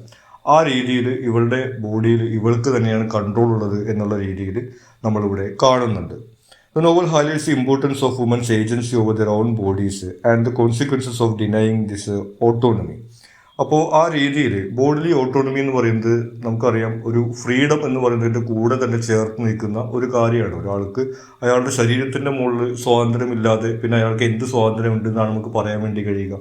ആ രീതിയിൽ ഇവളുടെ ബോഡിയിൽ ഇവൾക്ക് തന്നെയാണ് കൺട്രോൾ ഉള്ളത് എന്നുള്ള രീതിയിൽ നമ്മളിവിടെ കാണുന്നുണ്ട്. The novel highlights the importance of women's agency over their own bodies and the consequences of denying this autonomy. അപ്പോൾ ആ രീതിയിൽ ബോഡിലി ഓട്ടോണമി എന്ന് പറയുന്നത് നമുക്കറിയാം ഒരു ഫ്രീഡം എന്ന് പറയുന്നതിൻ്റെ കൂടെ തന്നെ ചേർത്ത് നിൽക്കുന്ന ഒരു കാര്യമാണ്. ഒരാൾക്ക് അയാളുടെ ശരീരത്തിൻ്റെ മുകളിൽ സ്വാതന്ത്ര്യമില്ലാതെ പിന്നെ അയാൾക്ക് എന്ത് സ്വാതന്ത്ര്യം ഉണ്ടെന്നാണ് നമുക്ക് പറയാൻ വേണ്ടി കഴിയുക.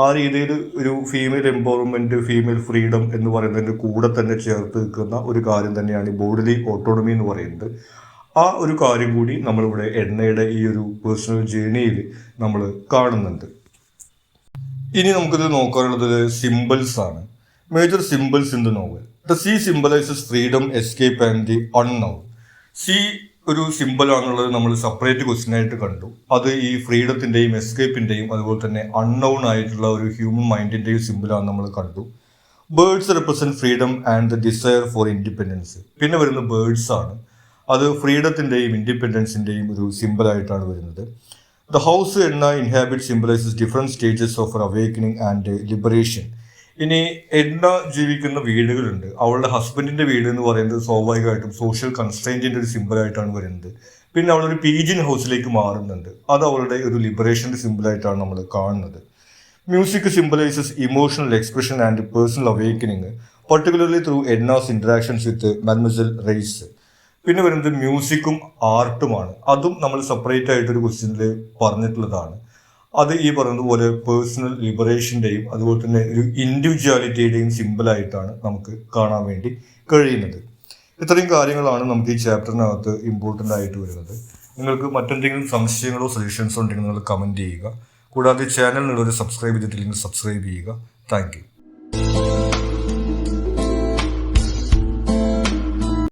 ആ രീതിയിൽ ഒരു ഫീമെയിൽ എംപവർമെൻറ്റ്, ഫീമെയിൽ ഫ്രീഡം എന്ന് പറയുന്നതിൻ്റെ കൂടെ തന്നെ ചേർത്ത് നിൽക്കുന്ന ഒരു കാര്യം തന്നെയാണ് ഈ ബോഡിലി ഓട്ടോണമി എന്ന് പറയുന്നത്. ആ ഒരു കാര്യം കൂടി നമ്മളിവിടെ എഡ്നയുടെ ഈ ഒരു പേഴ്സണൽ ജേണിയിൽ നമ്മൾ കാണുന്നുണ്ട്. ഇനി നമുക്കിത് നോക്കാനുള്ളത് സിമ്പിൾസ് ആണ്. Major symbols in the novel. The sea symbolises freedom, escape and the unknown. Sea ഒരു സിമ്പിൾ ആണെന്നുള്ളത് നമ്മൾ സെപ്പറേറ്റ് ക്വസ്റ്റ്യൻ ആയിട്ട് കണ്ടു. അത് ഈ ഫ്രീഡത്തിൻ്റെയും എസ്കേപ്പിൻ്റെയും അതുപോലെ തന്നെ അൺനൗൺ ആയിട്ടുള്ള ഒരു ഹ്യൂമൻ മൈൻഡിൻ്റെയും സിമ്പിളാണ് നമ്മൾ കണ്ടു. Birds represent freedom and the desire for independence. പിന്നെ വരുന്ന ബേർഡ്സ് ആണ്. അത് ഫ്രീഡത്തിൻ്റെയും ഇൻഡിപെൻഡൻസിൻ്റെയും ഒരു സിമ്പിളായിട്ടാണ് വരുന്നത്. The house Edna inhabits symbolizes different stages of her awakening and liberation. ഇനി എഡ്ന ജീവിക്കുന്ന വീടുകളുണ്ട്. അവളുടെ ഹസ്ബൻഡിന്റെ വീട് എന്ന് പറയുന്നത് സ്വാഭാവികമായിട്ടും സോഷ്യൽ കൺസ്ട്രെയിൻറ്റിന്റെ ഒരു സിമ്പിളായിട്ടാണ് വരുന്നത്. പിന്നെ അവളൊരു പീജിൻ ഹൗസിലേക്ക് മാറുന്നുണ്ട്. അത് അവളുടെ ഒരു ലിബറേഷന്റെ സിമ്പിളായിട്ടാണ് നമ്മൾ കാണുന്നത്. Music symbolises emotional expression and personal awakening, particularly through Edna's interactions with mademoiselle Reisz. പിന്നെ വരുന്നത് മ്യൂസിക്കും ആർട്ടുമാണ്. അതും നമ്മൾ സെപ്പറേറ്റ് ആയിട്ടൊരു ക്വസ്റ്റ്യനിൽ പറഞ്ഞിട്ടുള്ളതാണ്. അത് ഈ പറയുന്നതുപോലെ പേഴ്സണൽ ലിബറേഷൻ്റെയും അതുപോലെ തന്നെ ഒരു ഇൻഡിവിജ്വാലിറ്റിയുടെയും സിമ്പിളായിട്ടാണ് നമുക്ക് കാണാൻ വേണ്ടി കഴിയുന്നത്. ഇത്രയും കാര്യങ്ങളാണ് നമുക്ക് ഈ ചാപ്റ്ററിനകത്ത് ഇമ്പോർട്ടൻ്റ് ആയിട്ട് വരുന്നത്. നിങ്ങൾക്ക് മറ്റെന്തെങ്കിലും സംശയങ്ങളോ സജഷൻസോ ഉണ്ടെങ്കിൽ നിങ്ങൾ കമൻറ്റ് ചെയ്യുക. കൂടാതെ ചാനൽ നിങ്ങളൊരു സബ്സ്ക്രൈബ് ചെയ്തിട്ടില്ലെങ്കിൽ സബ്സ്ക്രൈബ് ചെയ്യുക. Thank you.